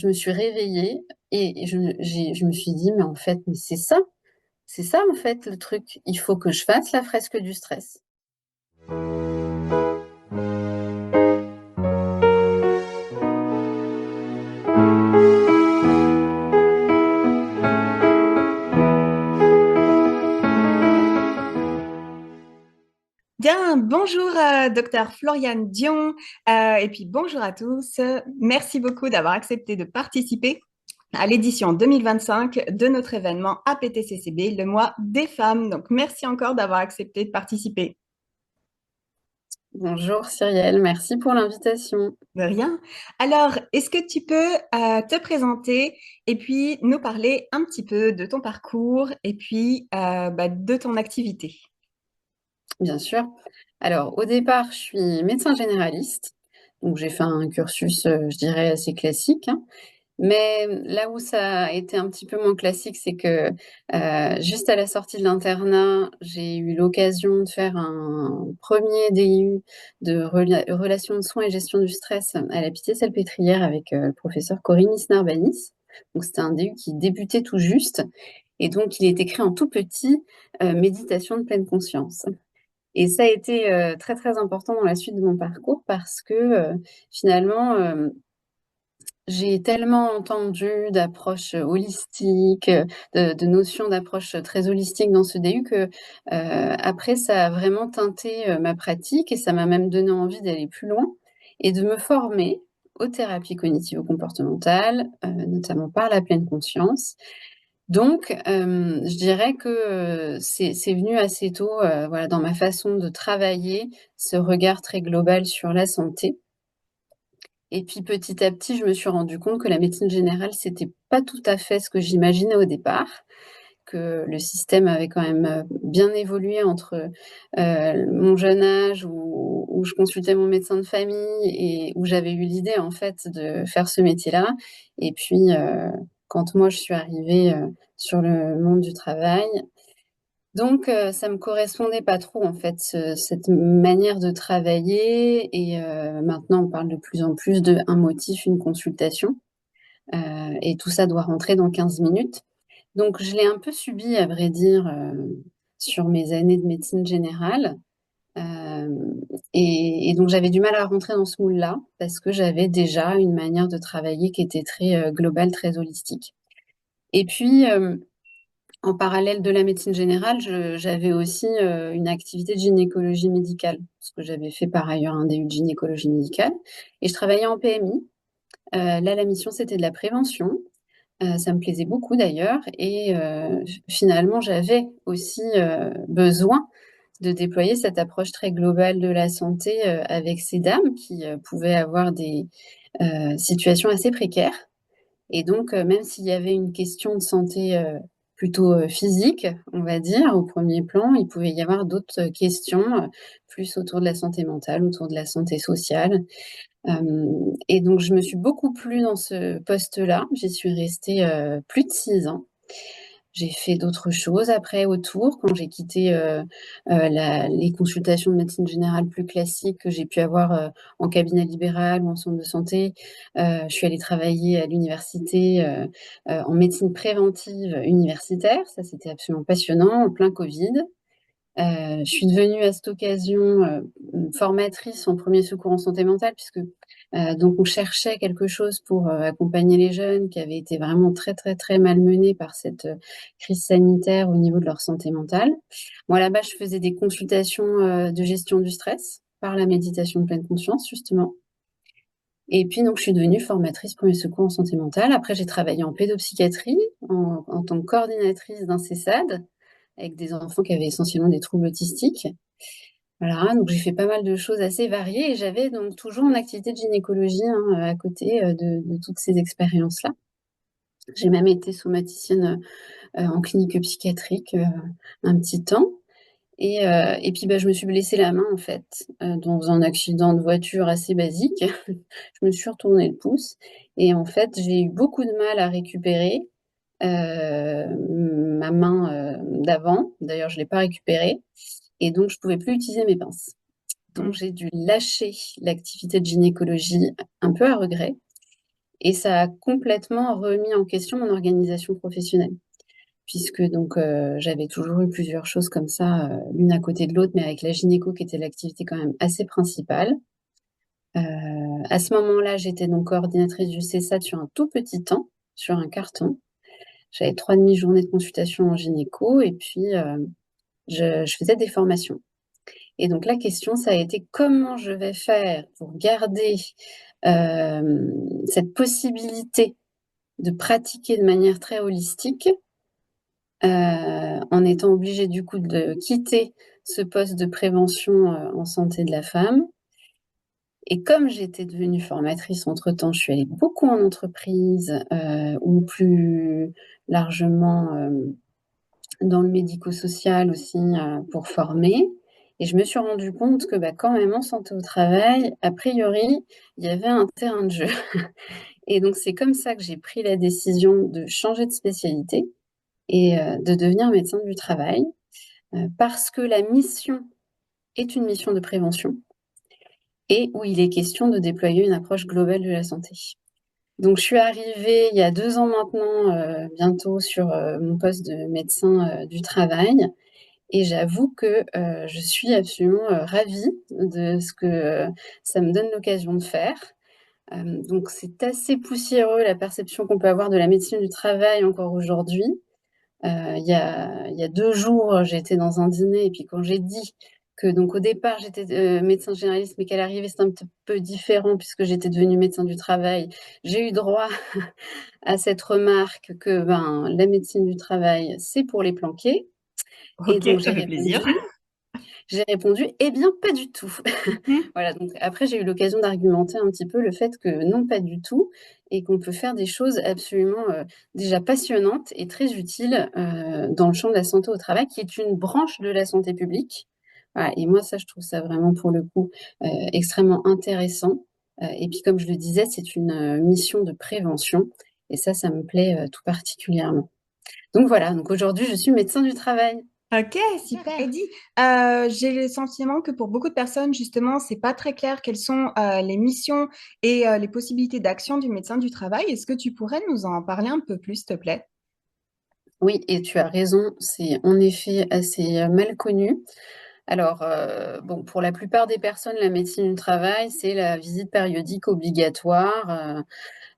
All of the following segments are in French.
Je me suis réveillée et je me suis dit, mais en fait, mais c'est ça en fait le truc. Il faut que je fasse la fresque du stress. Bien, bonjour docteur Floriane Dion, et puis bonjour à tous. Merci beaucoup d'avoir accepté de participer à l'édition 2025 de notre événement APTCCB, le mois des femmes. Donc merci encore d'avoir accepté de participer. Bonjour Cyrielle, merci pour l'invitation. De rien. Alors, est-ce que tu peux te présenter et puis nous parler un petit peu de ton parcours et puis de ton activité? Bien sûr. Alors, au départ, je suis médecin généraliste, donc j'ai fait un cursus, je dirais, assez classique, hein. Mais là où ça a été un petit peu moins classique, c'est que juste à la sortie de l'internat, j'ai eu l'occasion de faire un premier DU de relations de soins et gestion du stress à la Pitié-Salpêtrière avec le professeur Corinne Narbanis. Donc c'était un DU qui débutait tout juste et donc il est écrit en tout petit méditation de pleine conscience. Et ça a été très très important dans la suite de mon parcours parce que finalement j'ai tellement entendu d'approches holistiques, de notions d'approche très holistique dans ce DU que après ça a vraiment teinté ma pratique et ça m'a même donné envie d'aller plus loin et de me former aux thérapies cognitivo-comportementales, notamment par la pleine conscience. Donc, je dirais que c'est venu assez tôt, voilà, dans ma façon de travailler, ce regard très global sur la santé. Et puis petit à petit, je me suis rendu compte que la médecine générale, c'était pas tout à fait ce que j'imaginais au départ, que le système avait quand même bien évolué entre mon jeune âge où je consultais mon médecin de famille et où j'avais eu l'idée en fait de faire ce métier-là. Et puis quand moi je suis arrivée sur le monde du travail, donc ça me correspondait pas trop en fait, cette manière de travailler et maintenant on parle de plus en plus de un motif, une consultation, et tout ça doit rentrer dans 15 minutes. Donc je l'ai un peu subi à vrai dire, sur mes années de médecine générale, et donc j'avais du mal à rentrer dans ce moule-là parce que j'avais déjà une manière de travailler qui était très, globale, très holistique. Et puis, en parallèle de la médecine générale, j'avais aussi une activité de gynécologie médicale, parce que j'avais fait par ailleurs un DU de gynécologie médicale, et je travaillais en PMI. Là, la mission, c'était de la prévention. Ça me plaisait beaucoup d'ailleurs, et finalement, j'avais aussi besoin de déployer cette approche très globale de la santé avec ces dames qui pouvaient avoir des situations assez précaires. Et donc, même s'il y avait une question de santé plutôt physique, on va dire, au premier plan, il pouvait y avoir d'autres questions plus autour de la santé mentale, autour de la santé sociale. Et donc, je me suis beaucoup plu dans ce poste-là. J'y suis restée plus de 6 ans. J'ai fait d'autres choses après autour, quand j'ai quitté les consultations de médecine générale plus classiques que j'ai pu avoir en cabinet libéral ou en centre de santé. Je suis allée travailler à l'université en médecine préventive universitaire. Ça, c'était absolument passionnant, en plein Covid. Je suis devenue à cette occasion formatrice en premier secours en santé mentale, puisque donc on cherchait quelque chose pour accompagner les jeunes qui avaient été vraiment très très très malmenés par cette crise sanitaire au niveau de leur santé mentale. Moi là-bas, je faisais des consultations de gestion du stress par la méditation de pleine conscience justement. Et puis donc je suis devenue formatrice premier secours en santé mentale. Après, j'ai travaillé en pédopsychiatrie en tant que coordinatrice d'un CESAD avec des enfants qui avaient essentiellement des troubles autistiques. Voilà, donc j'ai fait pas mal de choses assez variées et j'avais donc toujours une activité de gynécologie hein, à côté de toutes ces expériences-là. J'ai même été somaticienne en clinique psychiatrique un petit temps. Et puis bah, je me suis blessée la main en fait dans un accident de voiture assez basique. Je me suis retourné le pouce et en fait j'ai eu beaucoup de mal à récupérer ma main d'avant. D'ailleurs je ne l'ai pas récupérée et donc je ne pouvais plus utiliser mes pinces. Donc j'ai dû lâcher l'activité de gynécologie un peu à regret Et ça a complètement remis en question mon organisation professionnelle, puisque donc j'avais toujours eu plusieurs choses comme ça, l'une à côté de l'autre, mais avec la gynéco qui était l'activité quand même assez principale. À ce moment-là, j'étais donc coordinatrice du CESAT sur un tout petit temps, sur un carton. J'avais 3 demi-journées de consultation en gynéco et puis je faisais des formations. Et donc la question, ça a été comment je vais faire pour garder cette possibilité de pratiquer de manière très holistique, en étant obligée du coup de quitter ce poste de prévention en santé de la femme. Et comme j'étais devenue formatrice entre-temps, je suis allée beaucoup en entreprise ou plus largement dans le médico-social aussi pour former. Et je me suis rendu compte que quand même en santé au travail, a priori, il y avait un terrain de jeu. Et donc c'est comme ça que j'ai pris la décision de changer de spécialité et de devenir médecin du travail, parce que la mission est une mission de prévention et où il est question de déployer une approche globale de la santé. Donc je suis arrivée il y a 2 ans maintenant, bientôt sur mon poste de médecin du travail. Et j'avoue que je suis absolument ravie de ce que ça me donne l'occasion de faire. Donc c'est assez poussiéreux la perception qu'on peut avoir de la médecine du travail encore aujourd'hui. Il y a 2 jours, j'étais dans un dîner et puis quand j'ai dit que donc au départ j'étais médecin généraliste, mais qu'à l'arrivée c'était un petit peu différent puisque j'étais devenue médecin du travail, j'ai eu droit à cette remarque que la médecine du travail, c'est pour les planqués. Et Ok, donc ça fait plaisir. j'ai répondu: «Eh bien, pas du tout». Mhm. Voilà, donc après j'ai eu l'occasion d'argumenter un petit peu le fait que non, pas du tout et qu'on peut faire des choses absolument, déjà passionnantes et très utiles, dans le champ de la santé au travail, qui est une branche de la santé publique. Voilà et moi ça, je trouve ça vraiment pour le coup, extrêmement intéressant, et puis comme je le disais, c'est une, mission de prévention et ça me plaît, tout particulièrement. Donc voilà, donc aujourd'hui je suis médecin du travail. Ok, super. Eddie, j'ai le sentiment que pour beaucoup de personnes, justement, c'est pas très clair quelles sont les missions et les possibilités d'action du médecin du travail. Est-ce que tu pourrais nous en parler un peu plus, s'il te plaît? Oui et tu as raison, c'est en effet assez, mal connu. Alors, bon, pour la plupart des personnes, la médecine du travail, c'est la visite périodique obligatoire,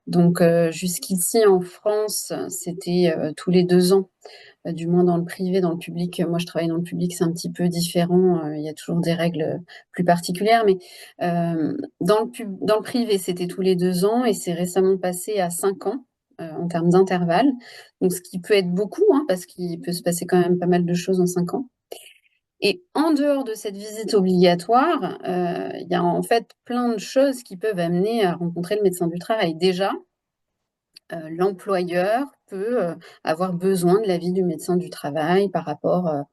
donc jusqu'ici en France, c'était, tous les 2 ans, du moins dans le privé. Dans le public, moi je travaille dans le public, c'est un petit peu différent, il y a toujours des règles, plus particulières, mais dans le privé, c'était tous les 2 ans et c'est récemment passé à 5 ans, en termes d'intervalle, donc ce qui peut être beaucoup, hein, parce qu'il peut se passer quand même pas mal de choses en 5 ans. Et en dehors de cette visite obligatoire, il y a en fait plein de choses qui peuvent amener à rencontrer le médecin du travail. Déjà, l'employeur peut, avoir besoin de l'avis du médecin du travail par rapport, à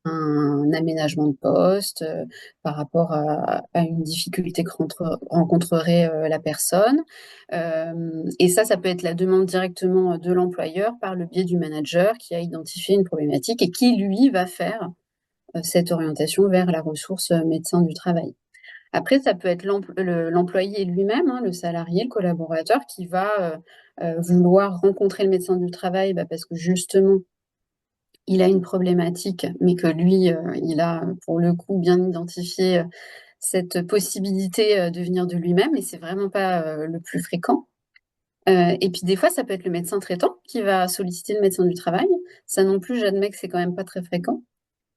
un aménagement de poste, par rapport à une difficulté que rencontrerait, la personne. Et ça peut être la demande directement, de l'employeur par le biais du manager qui a identifié une problématique et qui lui va faire cette orientation vers la ressource médecin du travail. Après, ça peut être l'employé lui-même, hein, le salarié, le collaborateur qui va vouloir rencontrer le médecin du travail parce que justement, il a une problématique, mais que lui, il a pour le coup bien identifié cette possibilité de venir de lui-même et c'est vraiment pas le plus fréquent. Et puis des fois, ça peut être le médecin traitant qui va solliciter le médecin du travail. Ça non plus, j'admets que c'est quand même pas très fréquent.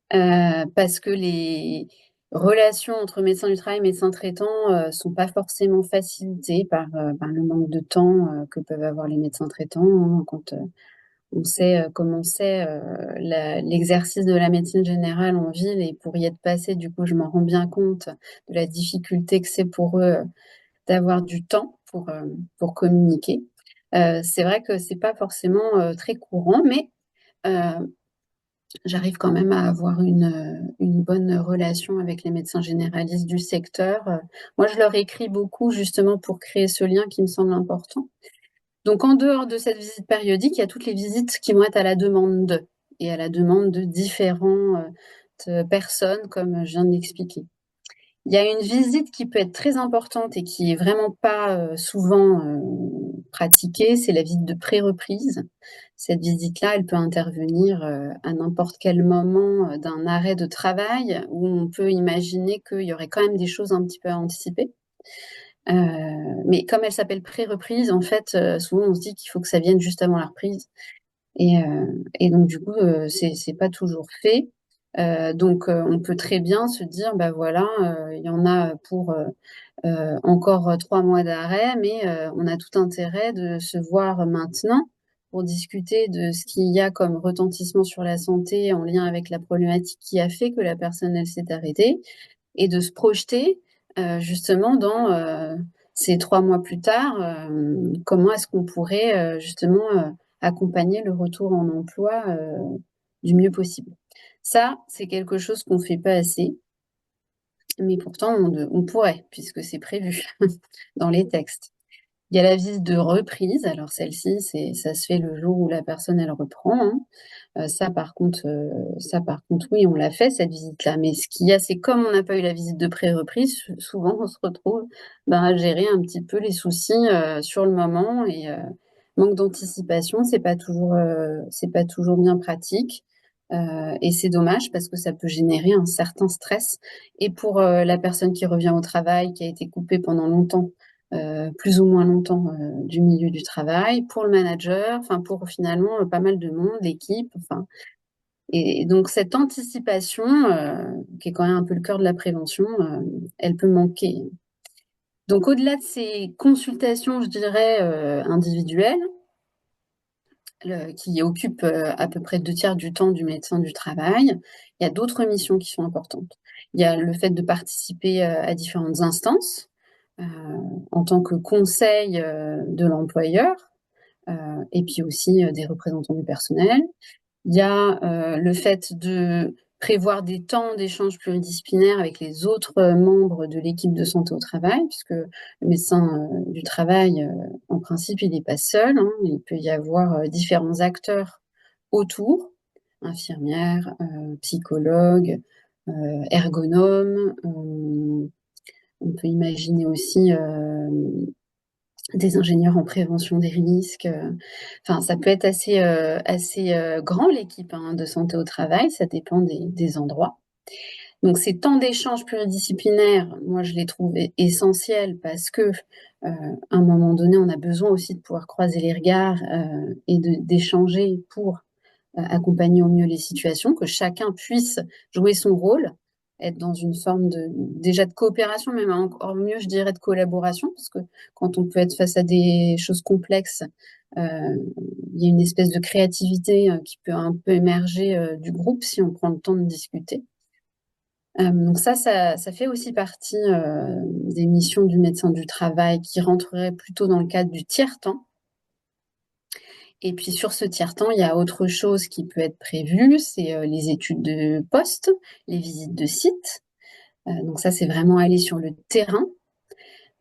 Parce que les relations entre médecins du travail et médecins traitants, sont pas forcément facilitées par le manque de temps, que peuvent avoir les médecins traitants, hein, quand, on sait, comment c'est, l'exercice de la médecine générale en ville et pour y être passée, du coup, je m'en rends bien compte de la difficulté que c'est pour eux, d'avoir du temps pour communiquer. C'est vrai que c'est pas forcément, très courant, mais heu j'arrive quand même à avoir une bonne relation avec les médecins généralistes du secteur. Moi, je leur écris beaucoup justement pour créer ce lien qui me semble important. Donc en dehors de cette visite périodique, il y a toutes les visites qui vont être à la demande d'eux et à la demande de différentes personnes comme je viens de l'expliquer. Il y a une visite qui peut être très importante et qui est vraiment pas souvent pratiquée, c'est la visite de pré-reprise. Cette visite-là, elle peut intervenir à n'importe quel moment d'un arrêt de travail où on peut imaginer qu'il y aurait quand même des choses un petit peu à anticiper. Mais comme elle s'appelle pré-reprise, en fait, souvent on se dit qu'il faut que ça vienne juste avant la reprise. Et donc du coup, c'est pas toujours fait. Donc on peut très bien se dire, bah voilà, il y en a pour encore 3 mois d'arrêt, mais on a tout intérêt de se voir maintenant pour discuter de ce qu'il y a comme retentissement sur la santé en lien avec la problématique qui a fait que la personne elle s'est arrêtée et de se projeter justement dans ces 3 mois plus tard, comment est-ce qu'on pourrait justement accompagner le retour en emploi du mieux possible. Ça, c'est quelque chose qu'on ne fait pas assez, mais pourtant on pourrait, puisque c'est prévu dans les textes. Il y a la visite de reprise. Alors celle-ci, ça se fait le jour où la personne elle reprend, hein. Ça par contre, oui, on l'a fait cette visite-là. Mais ce qu'il y a, c'est comme on n'a pas eu la visite de pré-reprise, souvent on se retrouve à gérer un petit peu les soucis sur le moment et manque d'anticipation, c'est pas toujours bien pratique. Et c'est dommage parce que ça peut générer un certain stress. Et pour la personne qui revient au travail, qui a été coupée pendant longtemps, plus ou moins longtemps du milieu du travail, pour le manager, enfin pour finalement pas mal de monde, l'équipe, enfin. Et donc cette anticipation, qui est quand même un peu le cœur de la prévention, elle peut manquer. Donc au-delà de ces consultations, je dirais, individuelles, qui occupent à peu près 2 tiers du temps du médecin du travail, il y a d'autres missions qui sont importantes. Il y a le fait de participer à différentes instances euh, en tant que conseil de l'employeur, et puis aussi des représentants du personnel. Il y a le fait de prévoir des temps d'échange pluridisciplinaire avec les autres membres de l'équipe de santé au travail, puisque le médecin du travail, en principe, il n'est pas seul, hein. Il peut y avoir différents acteurs autour, infirmières, psychologues, ergonomes. On peut imaginer aussi des ingénieurs en prévention des risques. Enfin, ça peut être assez grand l'équipe hein, de santé au travail, ça dépend des endroits. Donc ces temps d'échange pluridisciplinaires, moi je les trouve essentiels parce que à un moment donné, on a besoin aussi de pouvoir croiser les regards et d'échanger pour accompagner au mieux les situations, que chacun puisse jouer son rôle, être dans une forme déjà de coopération, même encore mieux, je dirais, de collaboration, parce que quand on peut être face à des choses complexes, il y a une espèce de créativité qui peut un peu émerger du groupe si on prend le temps de discuter. Donc ça fait aussi partie des missions du médecin du travail qui rentrerait plutôt dans le cadre du tiers-temps. Et puis sur ce tiers-temps, il y a autre chose qui peut être prévu, c'est les études de poste, les visites de site. Donc ça, c'est vraiment aller sur le terrain.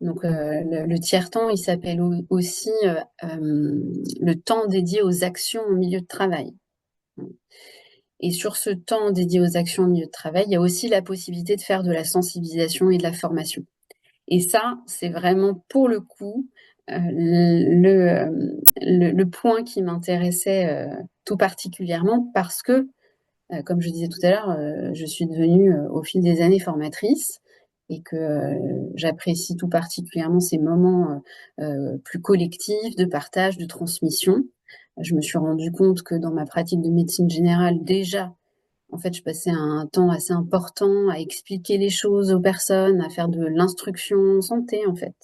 Donc le tiers-temps, il s'appelle aussi le temps dédié aux actions au milieu de travail. Et sur ce temps dédié aux actions au milieu de travail, il y a aussi la possibilité de faire de la sensibilisation et de la formation. Et ça, c'est vraiment pour le coup le point qui m'intéressait tout particulièrement parce que, comme je disais tout à l'heure, je suis devenue au fil des années formatrice et que j'apprécie tout particulièrement ces moments plus collectifs de partage, de transmission. Je me suis rendu compte que dans ma pratique de médecine générale, déjà, en fait, je passais un temps assez important à expliquer les choses aux personnes, à faire de l'instruction santé, en fait.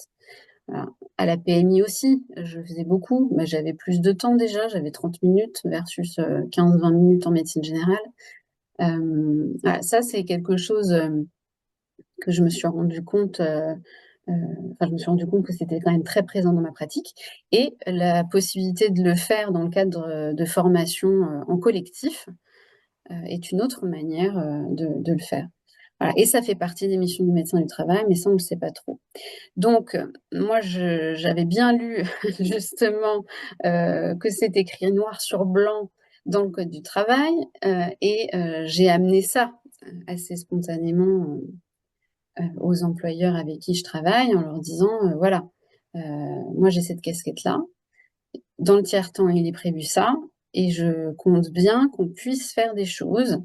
Voilà. À la PMI aussi, je faisais beaucoup, mais j'avais plus de temps déjà, j'avais 30 minutes versus 15-20 minutes en médecine générale. Voilà, ça, c'est quelque chose que je me suis rendu compte, enfin, je me suis rendu compte que c'était quand même très présent dans ma pratique. Et la possibilité de le faire dans le cadre de formation en collectif, est une autre manière de le faire. Voilà. Et ça fait partie des missions du médecin du travail, mais ça, on ne le sait pas trop. Donc, moi, j'avais bien lu justement que c'est écrit noir sur blanc dans le Code du travail et j'ai amené ça assez spontanément aux employeurs avec qui je travaille en leur disant, voilà, moi j'ai cette casquette-là. Dans le tiers-temps, il est prévu ça, et je compte bien qu'on puisse faire des choses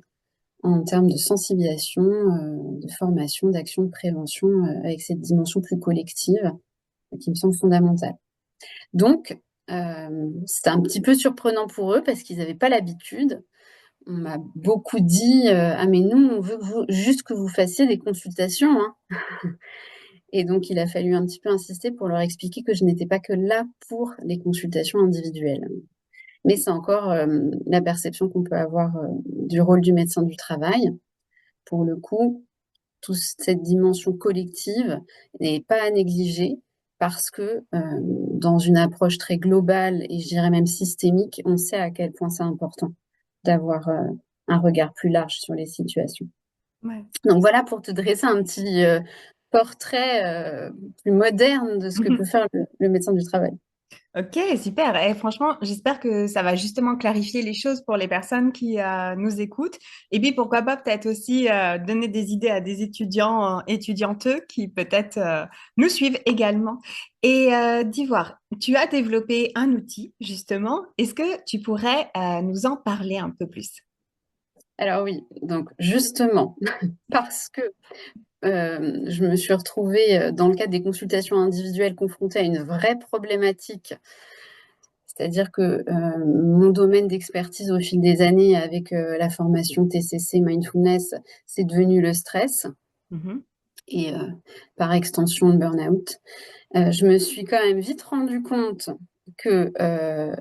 en termes de sensibilisation, de formation, d'action de prévention, avec cette dimension plus collective qui me semble fondamentale. Donc, c'était un petit peu surprenant pour eux parce qu'ils n'avaient pas l'habitude. On m'a beaucoup dit, ah mais nous, on veut juste que vous fassiez des consultations, hein. Et donc, il a fallu un petit peu insister pour leur expliquer que je n'étais pas que là pour les consultations individuelles. Mais c'est encore la perception qu'on peut avoir du rôle du médecin du travail. Pour le coup, toute cette dimension collective n'est pas à négliger parce que dans une approche très globale et je dirais même systémique, on sait à quel point c'est important d'avoir un regard plus large sur les situations. Ouais. Donc voilà pour te dresser un petit portrait plus moderne de ce que peut faire le médecin du travail. Ok, super. Et franchement, j'espère que ça va justement clarifier les choses pour les personnes qui nous écoutent. Et puis, pourquoi pas peut-être aussi donner des idées à des étudiants, étudianteux qui peut-être nous suivent également. Et d'Ivoire, tu as développé un outil, justement. Est-ce que tu pourrais nous en parler un peu plus? Alors oui, donc justement, parce que je me suis retrouvée dans le cadre des consultations individuelles confrontée à une vraie problématique. C'est-à-dire que mon domaine d'expertise au fil des années avec la formation TCC Mindfulness, c'est devenu le stress Mhm. et par extension le burn-out. Je me suis quand même vite rendu compte que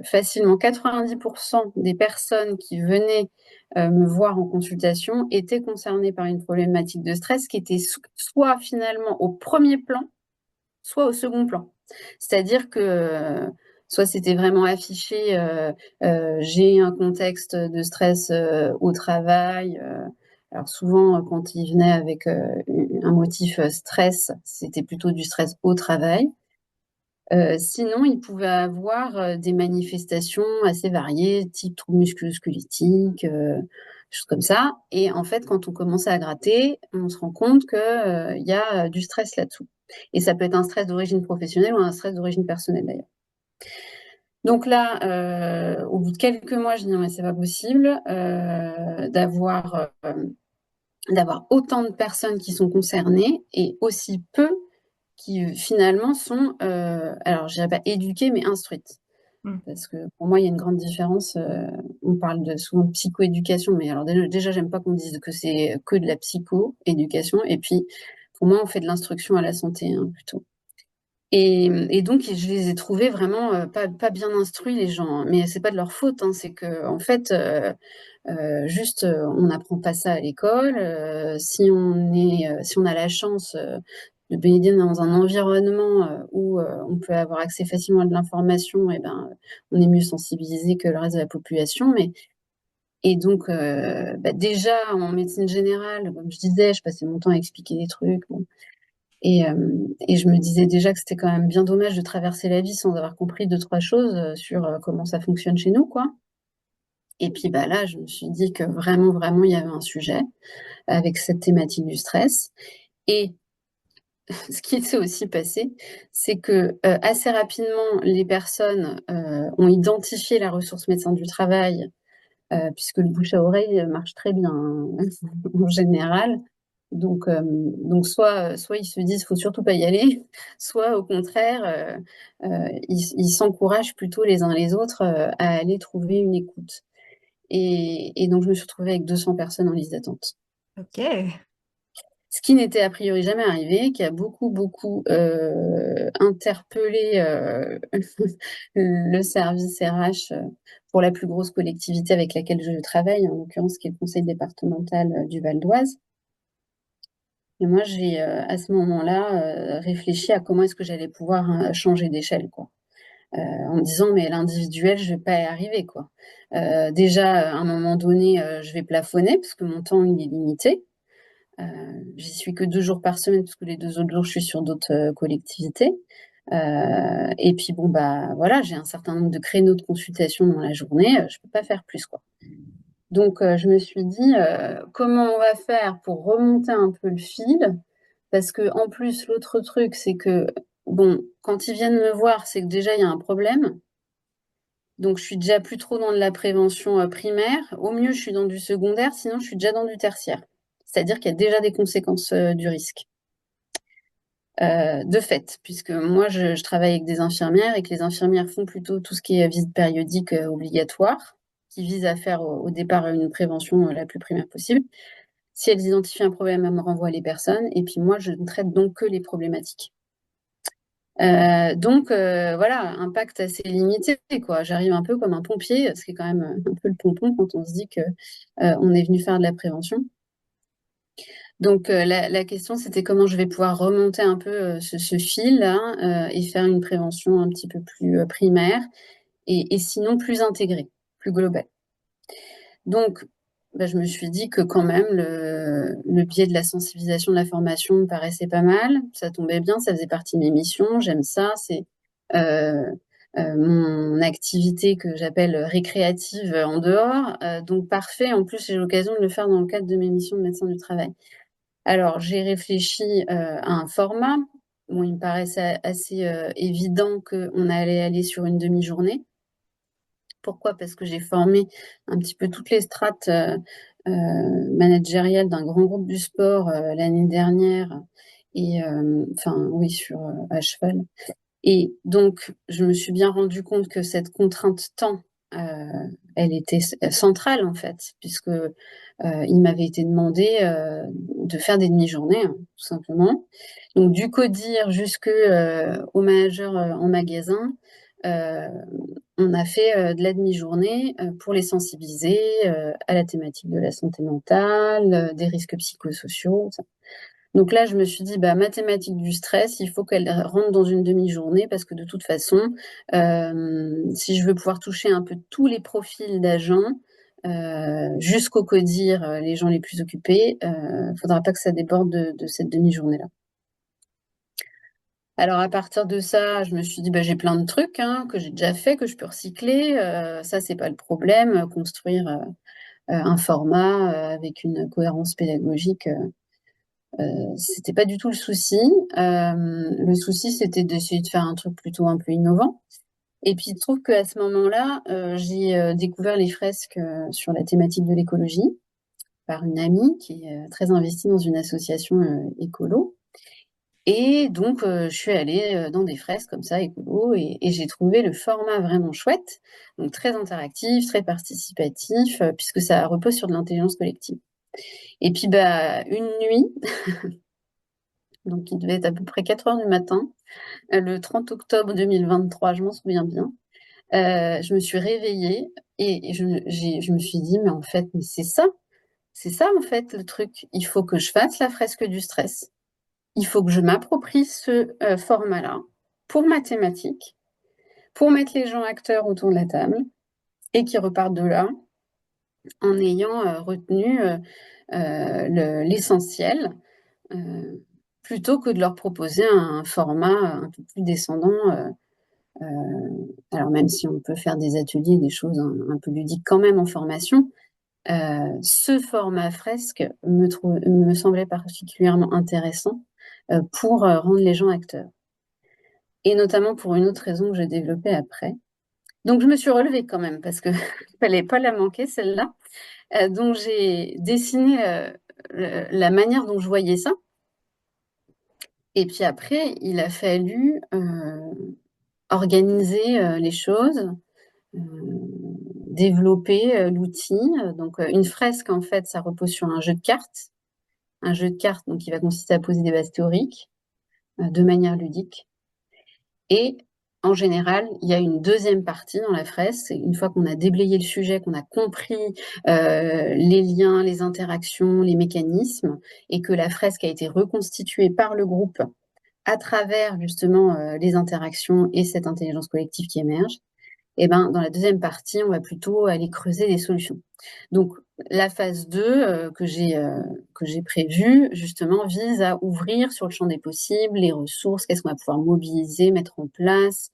facilement 90% des personnes qui venaient me voir en consultation étaient concernées par une problématique de stress qui était soit finalement au premier plan, soit au second plan. C'est-à-dire que soit c'était vraiment affiché, j'ai un contexte de stress au travail. Alors souvent, quand ils venaient avec un motif stress, c'était plutôt du stress au travail. Sinon, ils pouvaient avoir des manifestations assez variées, type troubles musculo-squelettiques, choses comme ça. Et en fait, quand on commence à gratter, on se rend compte qu'il y a du stress là-dessous. Et ça peut être un stress d'origine professionnelle ou un stress d'origine personnelle d'ailleurs. Donc là, au bout de quelques mois, je dis non mais c'est pas possible d'avoir autant de personnes qui sont concernées et aussi peu qui finalement sont, alors je dirais pas éduquées, mais instruites. Mm. Parce que pour moi, il y a une grande différence. On parle souvent de psychoéducation, mais alors déjà, j'aime pas qu'on dise que c'est que de la psychoéducation. Et puis, pour moi, on fait de l'instruction à la santé, hein, plutôt. Et donc, je les ai trouvés vraiment pas bien instruits, les gens, hein. Mais c'est pas de leur faute, hein, c'est que en fait, juste, on n'apprend pas ça à l'école. Si on a la chance de baigner dans un environnement où on peut avoir accès facilement à de l'information, et ben, on est mieux sensibilisé que le reste de la population. Et donc, déjà en médecine générale, comme je disais, je passais mon temps à expliquer des trucs. Bon. Et je me disais déjà que c'était quand même bien dommage de traverser la vie sans avoir compris deux, trois choses sur comment ça fonctionne chez nous, quoi. Et puis bah là, je me suis dit que vraiment, vraiment, il y avait un sujet avec cette thématique du stress. Et ce qui s'est aussi passé, c'est que assez rapidement, les personnes ont identifié la ressource médecin du travail, puisque le bouche à oreille marche très bien, hein, en général. Donc soit ils se disent faut surtout pas y aller, soit au contraire, ils s'encouragent plutôt les uns les autres à aller trouver une écoute. Et donc je me suis retrouvée avec 200 personnes en liste d'attente. Ok. Ce qui n'était a priori jamais arrivé, qui a beaucoup, beaucoup interpellé le service RH pour la plus grosse collectivité avec laquelle je travaille, en l'occurrence qui est le conseil départemental du Val d'Oise. Et moi, j'ai à ce moment-là réfléchi à comment est-ce que j'allais pouvoir changer d'échelle, quoi. En me disant, mais l'individuel, je vais pas y arriver, quoi. Déjà, à un moment donné, je vais plafonner parce que mon temps, il est limité. J'y suis que 2 jours par semaine parce que les 2 autres jours, je suis sur d'autres collectivités. Et puis bon, bah voilà, j'ai un certain nombre de créneaux de consultation dans la journée, je peux pas faire plus, quoi. Donc je me suis dit, comment on va faire pour remonter un peu le fil Parce que en plus, l'autre truc, c'est que, bon, quand ils viennent me voir, c'est que déjà, il y a un problème. Donc, je suis déjà plus trop dans de la prévention primaire. Au mieux, je suis dans du secondaire, sinon, je suis déjà dans du tertiaire. C'est-à-dire qu'il y a déjà des conséquences du risque. De fait, puisque moi, je travaille avec des infirmières et que les infirmières font plutôt tout ce qui est visite périodique obligatoire, qui vise à faire au départ une prévention la plus primaire possible. Si elles identifient un problème, elles me renvoient les personnes. Et puis moi, je ne traite donc que les problématiques. Donc voilà, impact assez limité, quoi. J'arrive un peu comme un pompier, ce qui est quand même un peu le pompon quand on se dit que on est venu faire de la prévention. Donc la question, c'était comment je vais pouvoir remonter un peu ce fil-là et faire une prévention un petit peu plus primaire et sinon plus intégrée, plus globale. Donc, bah, je me suis dit que quand même le biais de la sensibilisation, de la formation me paraissait pas mal. Ça tombait bien, ça faisait partie de mes missions. J'aime ça. C'est euh, mon activité que j'appelle récréative en dehors. Donc parfait. En plus, j'ai l'occasion de le faire dans le cadre de mes missions de médecin du travail. Alors, j'ai réfléchi à un format. Bon, il me paraissait assez évident qu'on allait aller sur une demi-journée. Pourquoi? Parce que j'ai formé un petit peu toutes les strates managériales d'un grand groupe du sport l'année dernière et enfin oui à cheval. Et donc je me suis bien rendu compte que cette contrainte temps, elle était centrale en fait, puisque il m'avait été demandé de faire des demi-journées, hein, tout simplement. Donc du codir jusque au manager en magasin. Euh, on a fait de la demi-journée pour les sensibiliser à la thématique de la santé mentale, des risques psychosociaux. Ça. Donc là, je me suis dit, bah, mathématiques du stress, il faut qu'elle rentre dans une demi-journée parce que de toute façon, si je veux pouvoir toucher un peu tous les profils d'agents, jusqu'au codir, les gens les plus occupés, faudra pas que ça déborde de cette demi-journée-là. Alors à partir de ça, je me suis dit, bah, j'ai plein de trucs hein, que j'ai déjà fait, que je peux recycler. Ça, c'est pas le problème. Construire un format avec une cohérence pédagogique, c'était pas du tout le souci. Le souci, c'était d'essayer de faire un truc plutôt un peu innovant. Et puis, il se trouve qu'à ce moment-là, j'ai découvert les fresques sur la thématique de l'écologie par une amie qui est très investie dans une association écolo. Et donc, je suis allée dans des fresques comme ça, écolo, et j'ai trouvé le format vraiment chouette, donc très interactif, très participatif, puisque ça repose sur de l'intelligence collective. Et puis, bah, une nuit, donc il devait être à peu près 4 heures du matin, le 30 octobre 2023, je m'en souviens bien, je me suis réveillée et je me suis dit, mais en fait, mais c'est ça en fait le truc. Il faut que je fasse la fresque du stress. Il faut que je m'approprie ce format-là pour mathématiques, pour mettre les gens acteurs autour de la table et qui repartent de là en ayant retenu l'essentiel plutôt que de leur proposer un format un peu plus descendant. Alors même si on peut faire des ateliers, des choses un peu ludiques quand même en formation, ce format fresque me semblait particulièrement intéressant pour rendre les gens acteurs. Et notamment pour une autre raison que j'ai développée après. Donc je me suis relevée quand même parce que il fallait pas la manquer celle-là. Donc j'ai dessiné la manière dont je voyais ça. Et puis après, il a fallu organiser les choses, développer l'outil. Donc une fresque, en fait, ça repose sur un jeu de cartes. Un jeu de cartes donc, qui va consister à poser des bases théoriques de manière ludique. Et en général, il y a une deuxième partie dans la fresque. Une fois qu'on a déblayé le sujet, qu'on a compris les liens, les interactions, les mécanismes, et que la fresque a été reconstituée par le groupe à travers justement les interactions et cette intelligence collective qui émerge, et ben, dans la deuxième partie, on va plutôt aller creuser des solutions. Donc, la phase 2 que j'ai prévue, justement, vise à ouvrir sur le champ des possibles, les ressources, qu'est-ce qu'on va pouvoir mobiliser, mettre en place.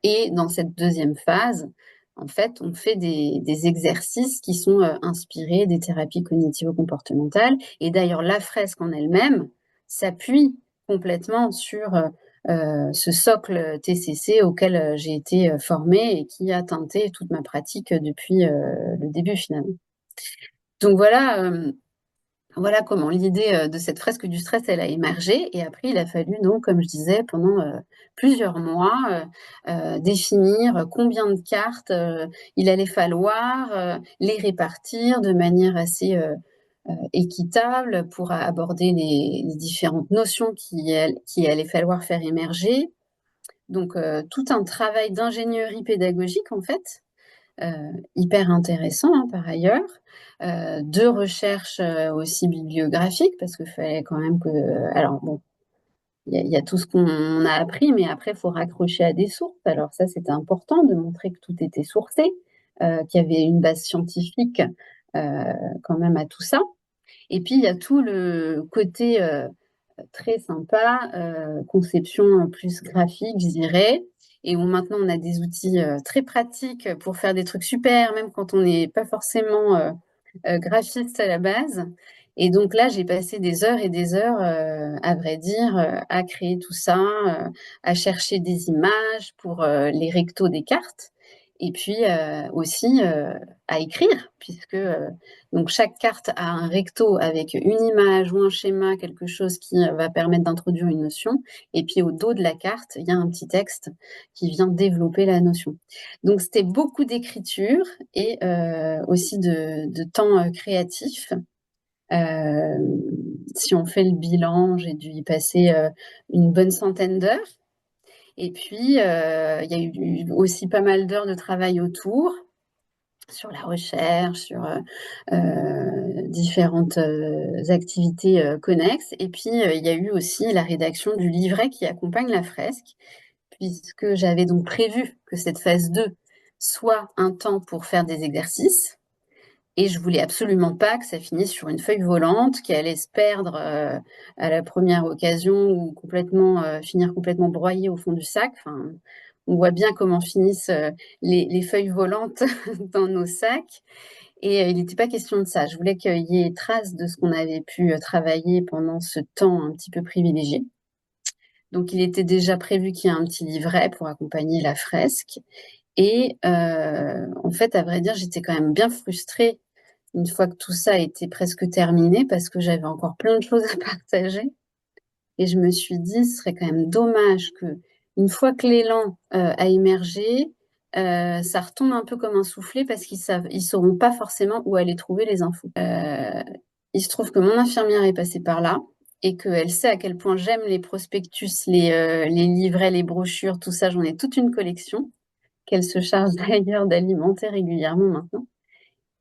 Et dans cette deuxième phase, en fait, on fait des exercices qui sont inspirés des thérapies cognitivo-comportementales. Et d'ailleurs, la fresque en elle-même, s'appuie complètement sur ce socle TCC auquel j'ai été formée et qui a teinté toute ma pratique depuis le début finalement. Donc voilà comment l'idée de cette fresque du stress, elle a émergé. Et après, il a fallu donc, comme je disais, pendant plusieurs mois, définir combien de cartes il allait falloir, les répartir de manière assez équitable pour aborder les différentes notions qui allait falloir faire émerger. Donc, tout un travail d'ingénierie pédagogique, en fait, hyper intéressant, hein, par ailleurs, de recherche aussi bibliographique, parce qu'il fallait quand même que... Alors bon, il y a tout ce qu'on a appris, mais après, il faut raccrocher à des sources. Alors ça, c'était important de montrer que tout était sourcé, qu'il y avait une base scientifique quand même à tout ça. Et puis, il y a tout le côté très sympa, conception plus graphique, je dirais, et où maintenant on a des outils très pratiques pour faire des trucs super, même quand on n'est pas forcément graphiste à la base. Et donc là, j'ai passé des heures et des heures, à vrai dire, à créer tout ça, à chercher des images pour les rectos des cartes, et puis aussi à écrire, puisque donc chaque carte a un recto avec une image ou un schéma, quelque chose qui va permettre d'introduire une notion, et puis au dos de la carte, il y a un petit texte qui vient développer la notion. Donc c'était beaucoup d'écriture et aussi de temps créatif. Euh, Si on fait le bilan, j'ai dû y passer une bonne centaine d'heures. Et puis, il y a eu aussi pas mal d'heures de travail autour, sur la recherche, sur différentes activités connexes. Et puis, il y a eu aussi la rédaction du livret qui accompagne la fresque, puisque j'avais donc prévu que cette phase 2 soit un temps pour faire des exercices. Et je voulais absolument pas que ça finisse sur une feuille volante qui allait se perdre à la première occasion ou finir complètement broyée au fond du sac. Enfin, on voit bien comment finissent les feuilles volantes dans nos sacs. Et il n'était pas question de ça. Je voulais qu'il y ait trace de ce qu'on avait pu travailler pendant ce temps un petit peu privilégié. Donc, il était déjà prévu qu'il y ait un petit livret pour accompagner la fresque. Et en fait, à vrai dire, j'étais quand même bien frustrée une fois que tout ça était presque terminé, parce que j'avais encore plein de choses à partager. Et je me suis dit, ce serait quand même dommage que, une fois que l'élan a émergé, ça retombe un peu comme un soufflet, parce ils sauront pas forcément où aller trouver les infos. Il se trouve que mon infirmière est passée par là et qu'elle sait à quel point j'aime les prospectus, les livrets, les brochures, tout ça. J'en ai toute une collection qu'elle se charge d'ailleurs d'alimenter régulièrement maintenant.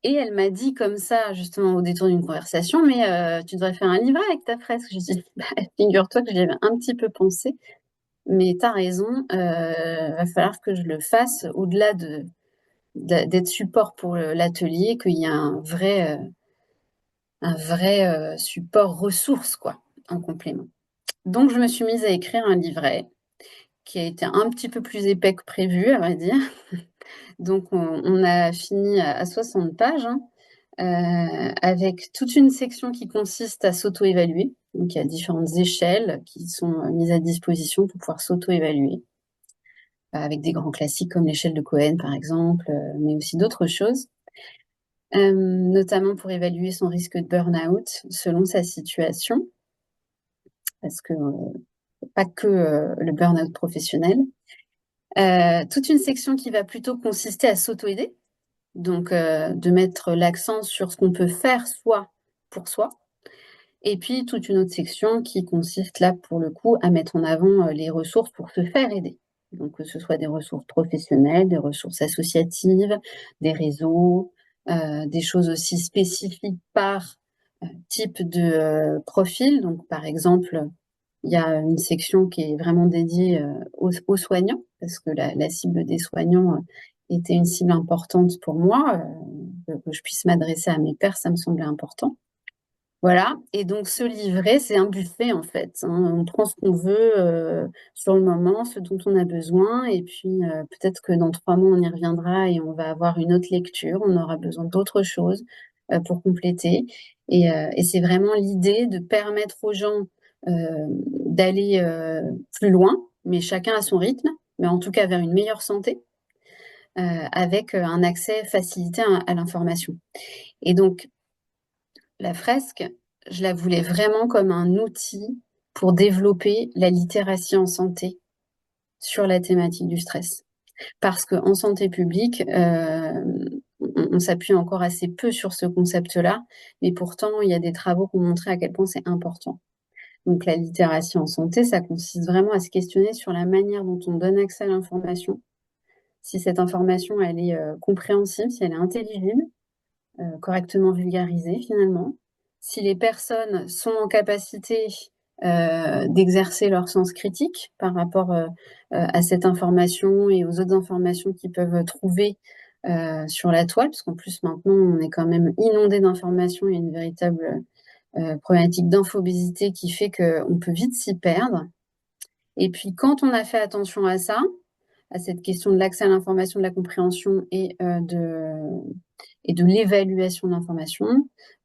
Et elle m'a dit comme ça, justement au détour d'une conversation, mais tu devrais faire un livret avec ta fresque. Je dis, bah, figure-toi que j'y avais un petit peu pensé, mais tu as raison, va falloir que je le fasse au-delà d'être support pour l'atelier, qu'il y a un vrai support ressource, quoi, en complément. Donc je me suis mise à écrire un livret qui a été un petit peu plus épais que prévu, à vrai dire. Donc on a fini à 60 pages, hein. Avec toute une section qui consiste à s'auto-évaluer. Donc, il y a différentes échelles qui sont mises à disposition pour pouvoir s'auto-évaluer, avec des grands classiques comme l'échelle de Cohen, par exemple, mais aussi d'autres choses, notamment pour évaluer son risque de burn-out selon sa situation, parce que pas que le burn-out professionnel. Toute une section qui va plutôt consister à s'auto-aider, donc de mettre l'accent sur ce qu'on peut faire soi pour soi. Et puis toute une autre section qui consiste là, pour le coup, à mettre en avant les ressources pour se faire aider. Donc que ce soit des ressources professionnelles, des ressources associatives, des réseaux, des choses aussi spécifiques par type de profil. Donc par exemple, il y a une section qui est vraiment dédiée aux soignants, parce que la cible des soignants était une cible importante pour moi. Que je puisse m'adresser à mes pairs, ça me semblait important. Voilà, et donc ce livret, c'est un buffet en fait, hein. On prend ce qu'on veut sur le moment, ce dont on a besoin, et puis peut-être que dans 3 mois, on y reviendra et on va avoir une autre lecture, on aura besoin d'autres choses pour compléter. Et c'est vraiment l'idée de permettre aux gens d'aller plus loin, mais chacun à son rythme, mais en tout cas vers une meilleure santé, avec un accès facilité à l'information. Et donc, la fresque, je la voulais vraiment comme un outil pour développer la littératie en santé sur la thématique du stress. Parce qu'en santé publique, on s'appuie encore assez peu sur ce concept-là, mais pourtant, il y a des travaux qui ont montré à quel point c'est important. Donc la littératie en santé, ça consiste vraiment à se questionner sur la manière dont on donne accès à l'information, si cette information, elle est compréhensible, si elle est intelligible, correctement vulgarisée finalement, si les personnes sont en capacité d'exercer leur sens critique par rapport à cette information et aux autres informations qu'ils peuvent trouver sur la toile, parce qu'en plus maintenant on est quand même inondé d'informations, il y a une véritable problématique d'infobésité qui fait qu'on peut vite s'y perdre. Et puis quand on a fait attention à ça, à cette question de l'accès à l'information, de la compréhension et de l'évaluation de l'information,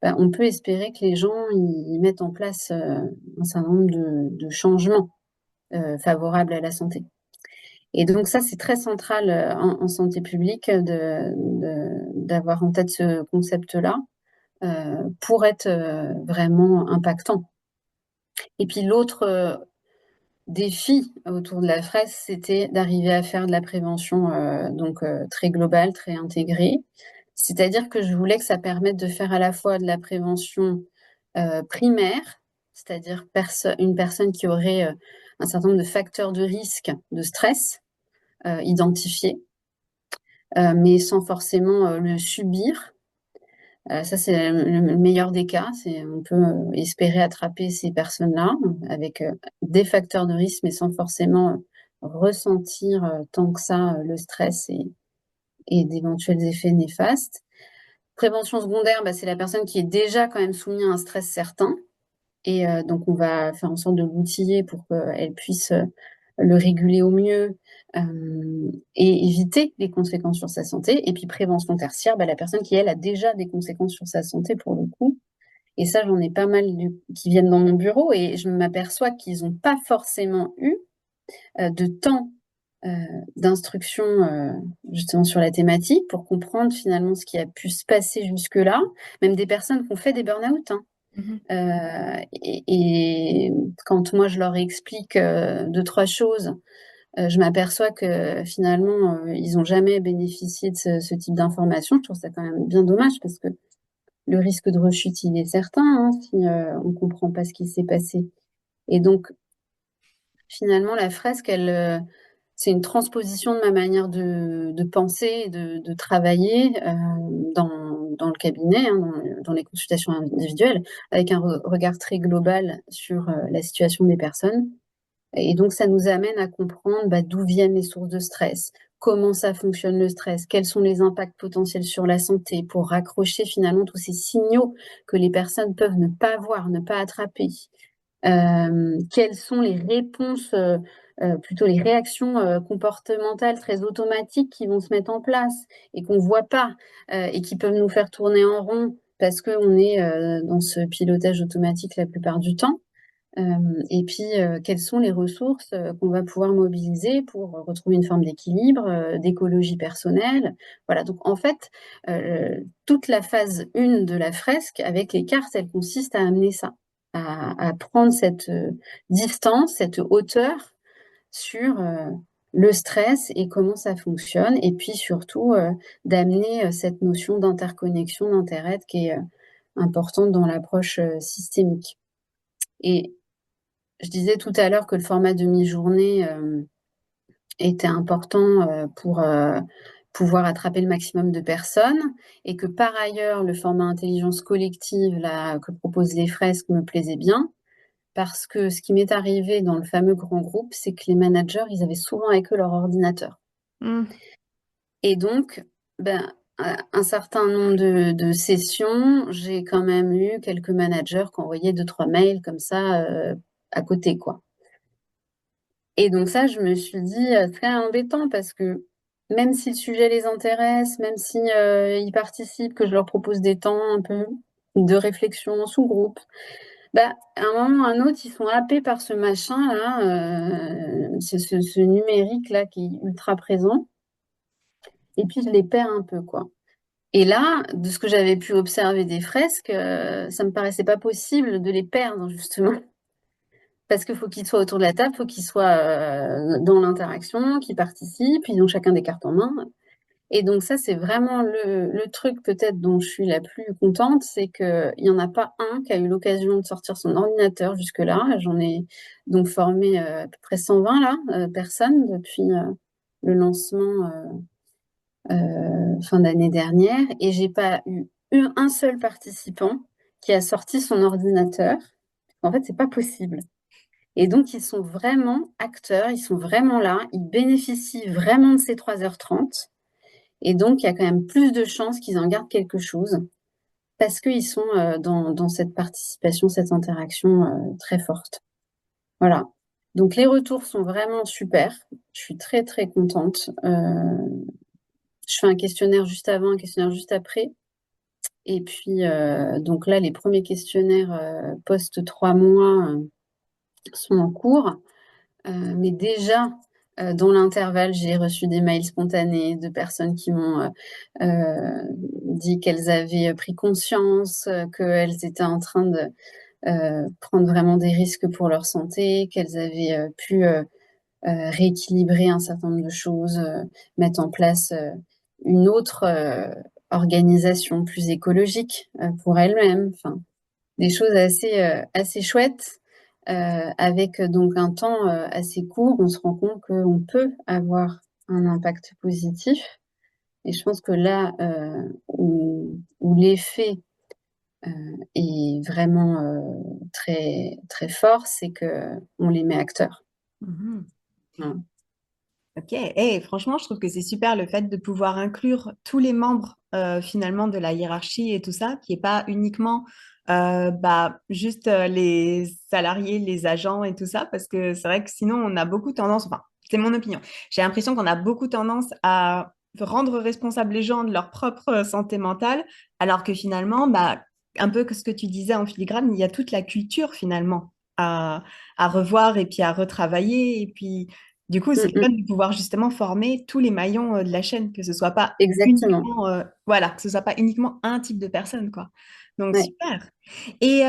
bah, on peut espérer que les gens ils mettent en place un certain nombre de changements favorables à la santé. Et donc ça, c'est très central en santé publique d'avoir en tête ce concept-là pour être vraiment impactant. Et puis l'autre défi autour de la fraise, c'était d'arriver à faire de la prévention donc très globale, très intégrée. C'est-à-dire que je voulais que ça permette de faire à la fois de la prévention primaire, c'est-à-dire une personne qui aurait un certain nombre de facteurs de risque de stress identifiés, mais sans forcément le subir. Ça, c'est le meilleur des cas. On peut espérer attraper ces personnes-là avec des facteurs de risque, mais sans forcément ressentir tant que ça le stress et d'éventuels effets néfastes. Prévention secondaire, bah, c'est la personne qui est déjà quand même soumise à un stress certain. Et donc, on va faire en sorte de l'outiller pour qu'elle puisse le réguler au mieux et éviter les conséquences sur sa santé. Et puis, prévention tertiaire, bah, la personne qui, elle, a déjà des conséquences sur sa santé pour le coup. Et ça, j'en ai pas mal qui viennent dans mon bureau et je m'aperçois qu'ils n'ont pas forcément eu de temps euh, d'instruction justement sur la thématique pour comprendre finalement ce qui a pu se passer jusque-là. Même des personnes qui ont fait des burn-out, hein. Mhm. Et quand moi je leur explique deux, trois choses, je m'aperçois que finalement ils n'ont jamais bénéficié de ce type d'information. Je trouve ça quand même bien dommage parce que le risque de rechute il est certain hein, si on ne comprend pas ce qui s'est passé. Et donc finalement la fresque, c'est une transposition de ma manière de penser et de travailler dans le cabinet, hein, dans les consultations individuelles, avec un regard très global sur la situation des personnes. Et donc, ça nous amène à comprendre bah, d'où viennent les sources de stress, comment ça fonctionne le stress, quels sont les impacts potentiels sur la santé, pour raccrocher finalement tous ces signaux que les personnes peuvent ne pas voir, ne pas attraper. Quelles sont les réponses, plutôt les réactions comportementales très automatiques qui vont se mettre en place et qu'on ne voit pas et qui peuvent nous faire tourner en rond parce qu'on est dans ce pilotage automatique la plupart du temps. Et puis, quelles sont les ressources qu'on va pouvoir mobiliser pour retrouver une forme d'équilibre, d'écologie personnelle. Voilà, donc en fait, toute la phase 1 de la fresque avec les cartes, elle consiste à amener ça, à prendre cette distance, cette hauteur sur le stress et comment ça fonctionne, et puis surtout d'amener cette notion d'interconnexion, d'interaide qui est importante dans l'approche systémique. Et je disais tout à l'heure que le format demi-journée était important pour pouvoir attraper le maximum de personnes et que par ailleurs, le format intelligence collective là, que proposent les fresques me plaisait bien parce que ce qui m'est arrivé dans le fameux grand groupe, c'est que les managers, ils avaient souvent avec eux leur ordinateur. Mm. Et donc, ben, un certain nombre de sessions, j'ai quand même eu quelques managers qui envoyaient deux, trois mails comme ça à côté, quoi. Et donc ça, je me suis dit, très embêtant parce que même si le sujet les intéresse, même si ils participent, que je leur propose des temps un peu de réflexion en sous-groupe, Bah, à un moment ou à un autre, ils sont happés par ce machin-là, ce numérique-là qui est ultra présent. Et puis, je les perds un peu, quoi. Et là, de ce que j'avais pu observer des fresques, ça me paraissait pas possible de les perdre, justement. Parce qu'il faut qu'ils soient autour de la table, il faut qu'ils soient dans l'interaction, qu'ils participent, ils ont chacun des cartes en main. Et donc ça, c'est vraiment le truc peut-être dont je suis la plus contente, c'est qu'il n'y en a pas un qui a eu l'occasion de sortir son ordinateur jusque-là. J'en ai donc formé à peu près 120 là, personnes depuis le lancement fin d'année dernière. Et j'ai pas eu un seul participant qui a sorti son ordinateur. En fait, c'est pas possible. Et donc, ils sont vraiment acteurs, ils sont vraiment là, ils bénéficient vraiment de ces 3h30. Et donc, il y a quand même plus de chances qu'ils en gardent quelque chose parce qu'ils sont dans cette participation, cette interaction très forte. Voilà. Donc, les retours sont vraiment super. Je suis très, très contente. Je fais un questionnaire juste avant, un questionnaire juste après. Et puis, donc là, les premiers questionnaires post 3 mois sont en cours. Mais déjà, dans l'intervalle, j'ai reçu des mails spontanés de personnes qui m'ont dit qu'elles avaient pris conscience, qu'elles étaient en train de prendre vraiment des risques pour leur santé, qu'elles avaient pu rééquilibrer un certain nombre de choses, mettre en place une autre organisation plus écologique pour elles-mêmes. Enfin, des choses assez chouettes, avec donc un temps assez court, on se rend compte qu'on peut avoir un impact positif. Et je pense que là où l'effet est vraiment très, très fort, c'est que on les met acteurs. Mhm. Voilà. Ok, et franchement, je trouve que c'est super le fait de pouvoir inclure tous les membres finalement de la hiérarchie et tout ça, qui est pas uniquement juste les salariés, les agents et tout ça, parce que c'est vrai que sinon on a beaucoup tendance, enfin c'est mon opinion, j'ai l'impression qu'on a beaucoup tendance à rendre responsables les gens de leur propre santé mentale, alors que finalement, un peu que ce que tu disais en filigrane, il y a toute la culture finalement à revoir et puis à retravailler et puis du coup, c'est Mm, le fun mm. de pouvoir justement former tous les maillons de la chaîne, que ce soit pas Exactement. uniquement, voilà, que ce soit pas uniquement un type de personne, quoi. Donc, Ouais. super. Et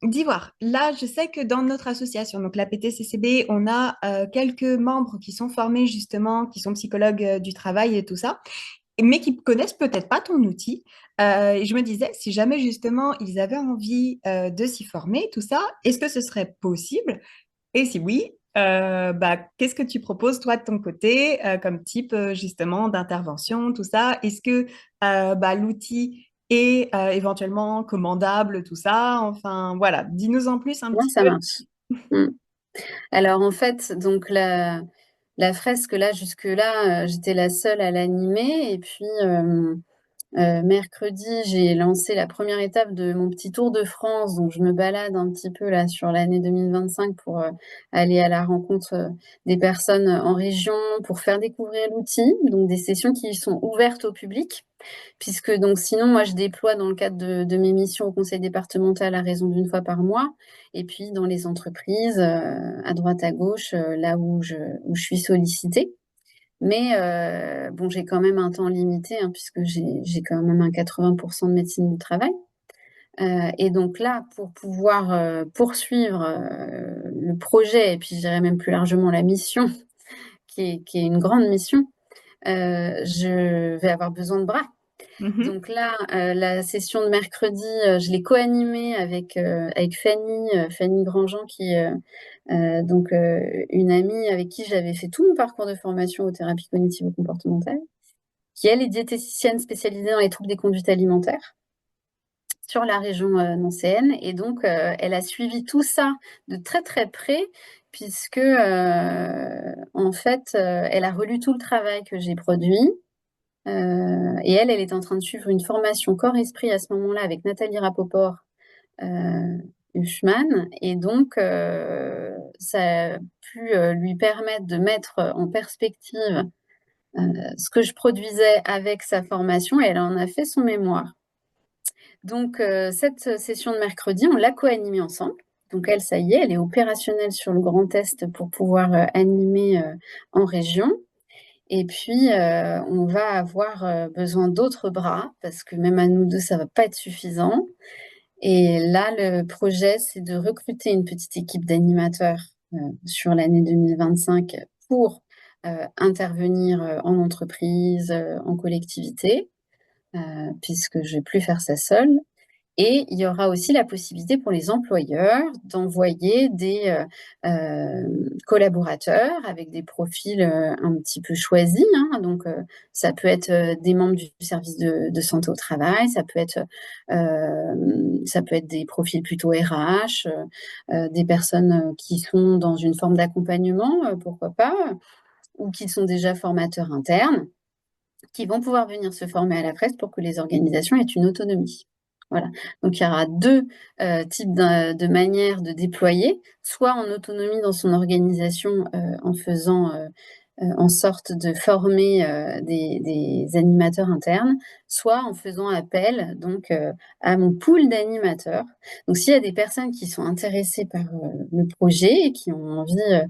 d'Ivoire, là, je sais que dans notre association, donc la PTCCB, on a quelques membres qui sont formés justement, qui sont psychologues du travail et tout ça, mais qui connaissent peut-être pas ton outil. Et je me disais, si jamais justement ils avaient envie de s'y former, tout ça, est-ce que ce serait possible? Et si oui, qu'est-ce que tu proposes toi de ton côté comme type justement d'intervention, tout ça? Est-ce que l'outil est éventuellement commandable, tout ça? Enfin, voilà, dis-nous en plus un Moi, petit ça peu. marche. Mm. Alors en fait, donc la fresque là, jusque-là, j'étais la seule à l'animer. Et puis mercredi, j'ai lancé la première étape de mon petit tour de France. Donc je me balade un petit peu là sur l'année 2025 pour aller à la rencontre des personnes en région pour faire découvrir l'outil. Donc des sessions qui sont ouvertes au public. Puisque donc sinon, moi, je déploie dans le cadre de mes missions au conseil départemental à raison d'une fois par mois, et puis dans les entreprises, à droite, à gauche, là où je suis sollicitée. Mais bon, j'ai quand même un temps limité, hein, puisque j'ai quand même un 80% de médecine du travail. Et donc là, pour pouvoir poursuivre le projet, et puis je dirais même plus largement la mission, qui est une grande mission, je vais avoir besoin de bras. Mhm, Donc là, la session de mercredi, je l'ai co-animée avec Fanny, Fanny Grandjean, qui est donc une amie avec qui j'avais fait tout mon parcours de formation aux thérapies cognitivo-comportementales, qui elle est diététicienne spécialisée dans les troubles des conduites alimentaires sur la région nancéenne. Et donc, elle a suivi tout ça de très très près, puisque en fait, elle a relu tout le travail que j'ai produit. Et elle est en train de suivre une formation corps-esprit à ce moment-là avec Nathalie Rapoport, Huchman. Et donc, ça a pu lui permettre de mettre en perspective ce que je produisais avec sa formation. Et elle en a fait son mémoire. Donc, cette session de mercredi, on l'a co-animée ensemble. Donc, elle, ça y est, elle est opérationnelle sur le Grand Est pour pouvoir animer en région. Et puis, on va avoir besoin d'autres bras parce que même à nous deux, ça va pas être suffisant. Et là, le projet, c'est de recruter une petite équipe d'animateurs sur l'année 2025 pour intervenir en entreprise, en collectivité, puisque je vais plus faire ça seule. Et il y aura aussi la possibilité pour les employeurs d'envoyer des collaborateurs avec des profils un petit peu choisis, hein. Donc, ça peut être des membres du service de santé au travail, ça peut être des profils plutôt RH, des personnes qui sont dans une forme d'accompagnement, pourquoi pas, ou qui sont déjà formateurs internes qui vont pouvoir venir se former à la presse pour que les organisations aient une autonomie. Voilà. Donc il y aura deux types de manières de déployer, soit en autonomie dans son organisation en faisant en sorte de former des animateurs internes, soit en faisant appel donc à mon pool d'animateurs. Donc s'il y a des personnes qui sont intéressées par le projet et qui ont envie,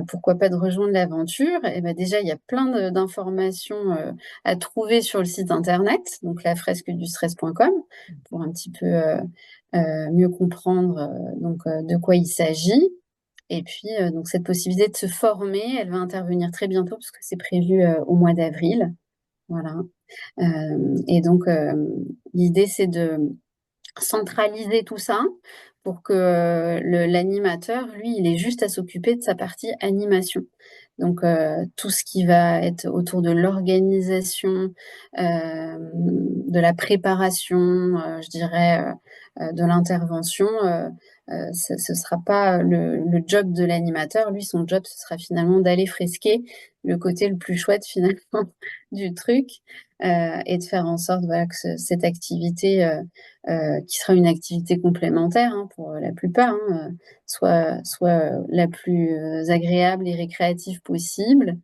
pourquoi pas de rejoindre l'aventure, et ben déjà il y a plein d'informations à trouver sur le site internet, donc lafresquedustress.com, pour un petit peu mieux comprendre de quoi il s'agit. Et puis, donc cette possibilité de se former, elle va intervenir très bientôt parce que c'est prévu au mois d'avril. Voilà. Et donc, l'idée, c'est de centraliser tout ça pour que l'animateur, lui, il ait juste à s'occuper de sa partie animation. Donc, tout ce qui va être autour de l'organisation, de la préparation, je dirais, de l'intervention, ce sera pas le job de l'animateur. Lui, son job, ce sera finalement d'aller fresquer le côté le plus chouette finalement du truc et de faire en sorte voilà, que cette activité qui sera une activité complémentaire hein, pour la plupart, hein, soit la plus agréable et récréative possible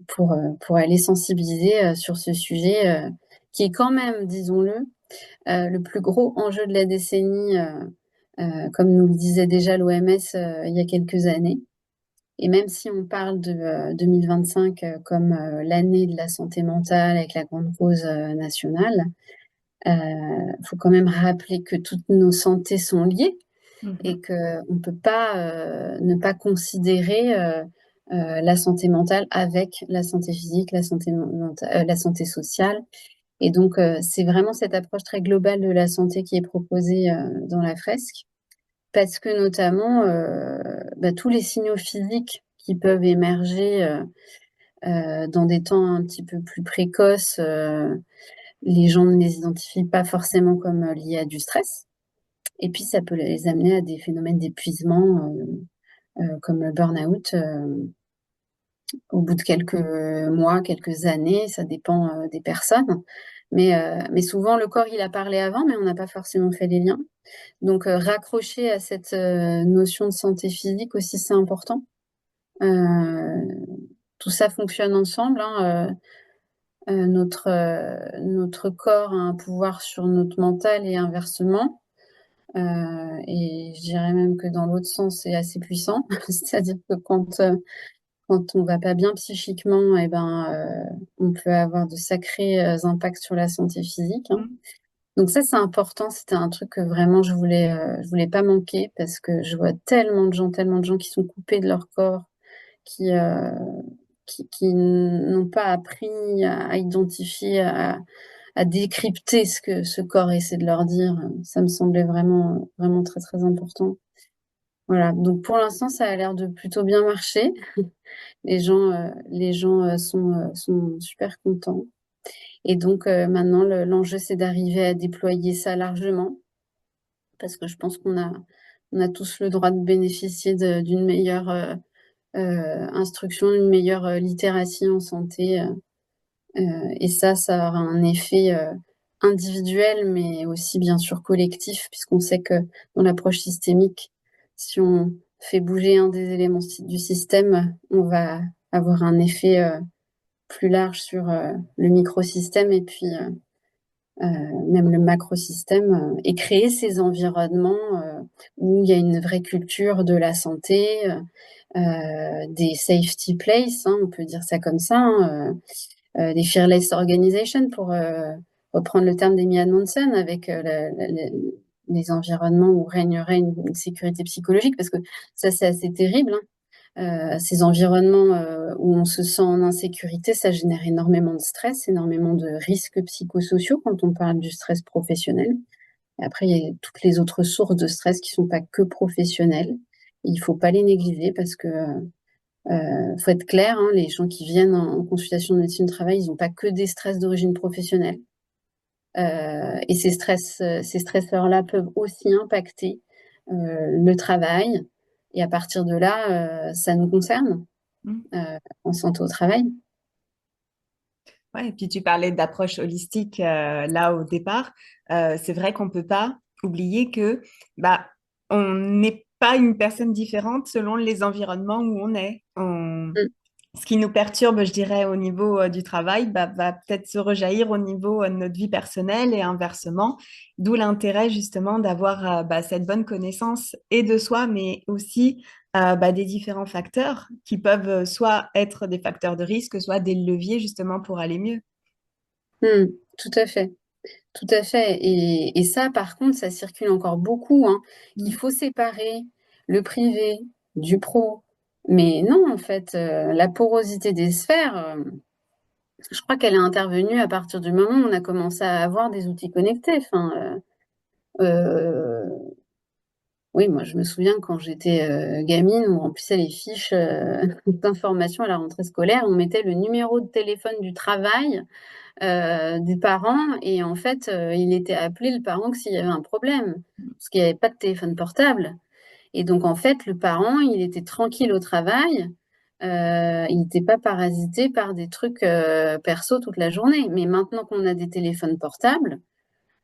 pour aller sensibiliser sur ce sujet qui est quand même, disons-le, le plus gros enjeu de la décennie, comme nous le disait déjà l'OMS il y a quelques années. Et même si on parle de 2025 comme l'année de la santé mentale avec la grande cause nationale, faut quand même rappeler que toutes nos santé sont liées et qu'on ne peut pas ne pas considérer la santé mentale avec la santé physique, la santé sociale. Et donc, c'est vraiment cette approche très globale de la santé qui est proposée dans la fresque, parce que notamment, tous les signaux physiques qui peuvent émerger dans des temps un petit peu plus précoces, les gens ne les identifient pas forcément comme liés à du stress. Et puis, ça peut les amener à des phénomènes d'épuisement comme le burn-out au bout de quelques mois, quelques années, ça dépend des personnes. Mais souvent, le corps, il a parlé avant, mais on n'a pas forcément fait les liens. Donc, raccrocher à cette notion de santé physique aussi, c'est important. Tout ça fonctionne ensemble, hein. Notre corps a un pouvoir sur notre mental et inversement. Et je dirais même que dans l'autre sens, c'est assez puissant. C'est-à-dire que quand on va pas bien psychiquement, eh ben, on peut avoir de sacrés impacts sur la santé physique, hein. Donc ça, c'est important. C'était un truc que vraiment je voulais pas manquer parce que je vois tellement de gens qui sont coupés de leur corps, qui, euh, qui n'ont pas appris à identifier, à décrypter ce que ce corps essaie de leur dire. Ça me semblait vraiment très, très important. Voilà. Donc pour l'instant, ça a l'air de plutôt bien marcher. Les gens sont super contents. Et donc maintenant, l'enjeu, c'est d'arriver à déployer ça largement, parce que je pense on a tous le droit de bénéficier d'une meilleure instruction, d'une meilleure littératie en santé. Et ça aura un effet individuel, mais aussi bien sûr collectif, puisqu'on sait que dans l'approche systémique, si on fait bouger un des éléments du système, on va avoir un effet plus large sur le microsystème et puis même le macrosystème, et créer ces environnements où il y a une vraie culture de la santé, des safety places, hein, on peut dire ça comme ça, hein, des fearless organizations pour reprendre le terme d'Amy Edmondson, avec les environnements où régnerait une sécurité psychologique, parce que ça c'est assez terrible, hein. Ces environnements où on se sent en insécurité, ça génère énormément de stress, énormément de risques psychosociaux quand on parle du stress professionnel. Et après, il y a toutes les autres sources de stress qui sont pas que professionnelles. Il faut pas les négliger parce que faut être clair, hein, les gens qui viennent en consultation de médecine du travail, ils n'ont pas que des stress d'origine professionnelle. Et ces stresseurs-là peuvent aussi impacter le travail. Et à partir de là, ça nous concerne Mm. en santé au travail. Ouais, et puis tu parlais d'approche holistique là au départ. C'est vrai qu'on peut pas oublier que bah, on n'est pas une personne différente selon les environnements où on est. Mm. Ce qui nous perturbe, je dirais, au niveau du travail, bah, va peut-être se rejaillir au niveau de notre vie personnelle et inversement. D'où l'intérêt justement d'avoir bah, cette bonne connaissance et de soi, mais aussi bah, des différents facteurs qui peuvent soit être des facteurs de risque, soit des leviers justement pour aller mieux. Mm. Tout à fait. Tout à fait. Et ça, par contre, ça circule encore beaucoup, hein, qu'il Mm. faut séparer le privé du pro. Mais non, en fait, la porosité des sphères, je crois qu'elle est intervenue à partir du moment où on a commencé à avoir des outils connectés. Enfin, oui, moi, je me souviens quand j'étais gamine, on remplissait les fiches d'information à la rentrée scolaire, on mettait le numéro de téléphone du travail du parent, et en fait, il était appelé le parent que s'il y avait un problème, parce qu'il n'y avait pas de téléphone portable. Et donc, en fait, le parent, il était tranquille au travail, il n'était pas parasité par des trucs perso toute la journée. Mais maintenant qu'on a des téléphones portables,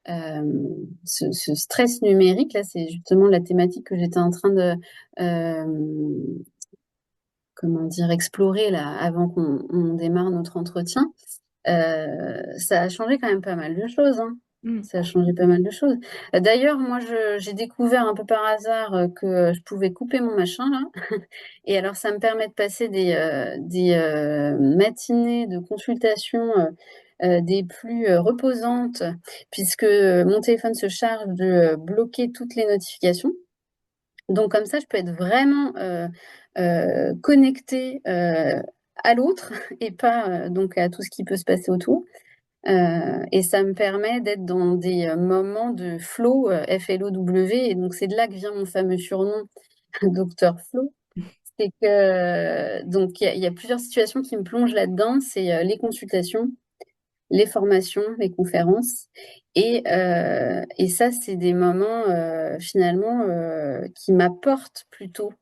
ce stress numérique, là, c'est justement la thématique que j'étais en train de, comment dire, explorer là, avant qu'on démarre notre entretien. Ça a changé quand même pas mal de choses, hein. Mm. Ça a changé pas mal de choses. D'ailleurs, moi, j'ai découvert un peu par hasard que je pouvais couper mon machin, là. Et alors, ça me permet de passer des matinées de consultation des plus reposantes, puisque mon téléphone se charge de bloquer toutes les notifications. Donc, comme ça, je peux être vraiment connectée à l'autre et pas donc à tout ce qui peut se passer autour. Et ça me permet d'être dans des moments de flow, F-L-O-W. Et donc, c'est de là que vient mon fameux surnom, Docteur Flow. C'est que, donc, il y a plusieurs situations qui me plongent là-dedans. C'est les consultations, les formations, les conférences. Et ça, c'est des moments, finalement, qui m'apportent plutôt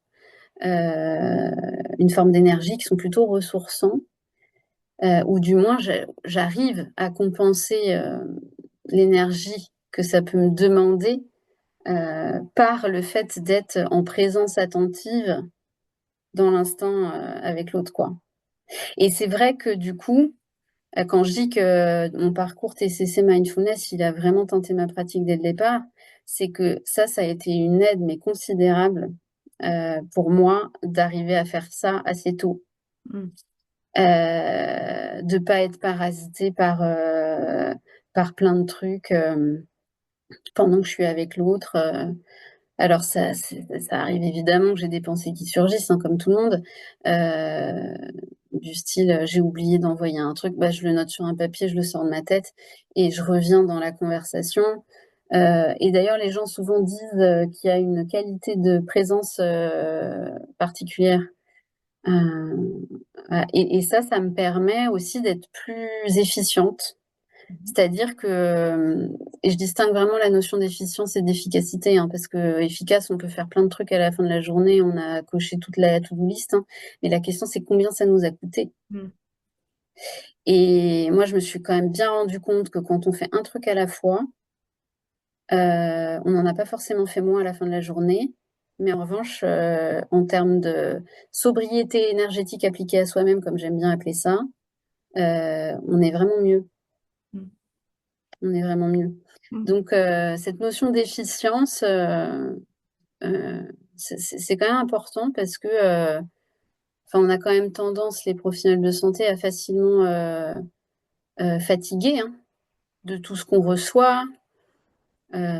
une forme d'énergie, qui sont plutôt ressourçants, ou du moins j'arrive à compenser l'énergie que ça peut me demander par le fait d'être en présence attentive dans l'instant avec l'autre, quoi. Et c'est vrai que du coup, quand je dis que mon parcours TCC Mindfulness, il a vraiment tenté ma pratique dès le départ, c'est que ça a été une aide mais considérable pour moi d'arriver à faire ça assez tôt. Mm. De pas être parasité par plein de trucs pendant que je suis avec l'autre. Alors ça arrive évidemment que j'ai des pensées qui surgissent, hein, comme tout le monde, du style j'ai oublié d'envoyer un truc, bah, je le note sur un papier, je le sors de ma tête et je reviens dans la conversation. Et d'ailleurs, les gens souvent disent qu'il y a une qualité de présence particulière. Et ça me permet aussi d'être plus efficiente. C'est-à-dire que, et je distingue vraiment la notion d'efficience et d'efficacité, hein, parce que efficace, on peut faire plein de trucs à la fin de la journée, on a coché toute la to-do list, hein, mais la question, c'est combien ça nous a coûté. Mm. Et moi, je me suis quand même bien rendu compte que quand on fait un truc à la fois, on n'en a pas forcément fait moins à la fin de la journée. Mais en revanche, en termes de sobriété énergétique appliquée à soi-même, comme j'aime bien appeler ça, on est vraiment mieux. Mm. on est vraiment mieux. Mm. Donc, cette notion d'efficience, euh, c'est quand même important parce que, enfin, on a quand même tendance, les professionnels de santé, à facilement fatiguer, hein, de tout ce qu'on reçoit.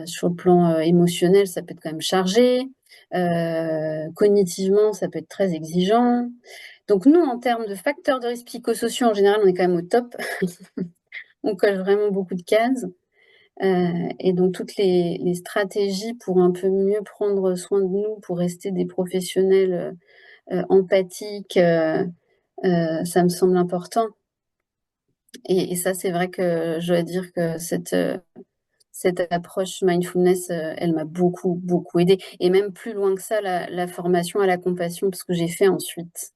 Sur le plan émotionnel, ça peut être quand même chargé. Cognitivement, ça peut être très exigeant. Donc nous, en termes de facteurs de risque psychosociaux, en général, on est quand même au top. On coche vraiment beaucoup de cases. Et donc toutes les stratégies pour un peu mieux prendre soin de nous, pour rester des professionnels empathiques, ça me semble important. Et ça, c'est vrai que je dois dire que cette approche mindfulness, elle m'a beaucoup, beaucoup aidée. Et même plus loin que ça, la formation à la compassion, parce que j'ai fait ensuite,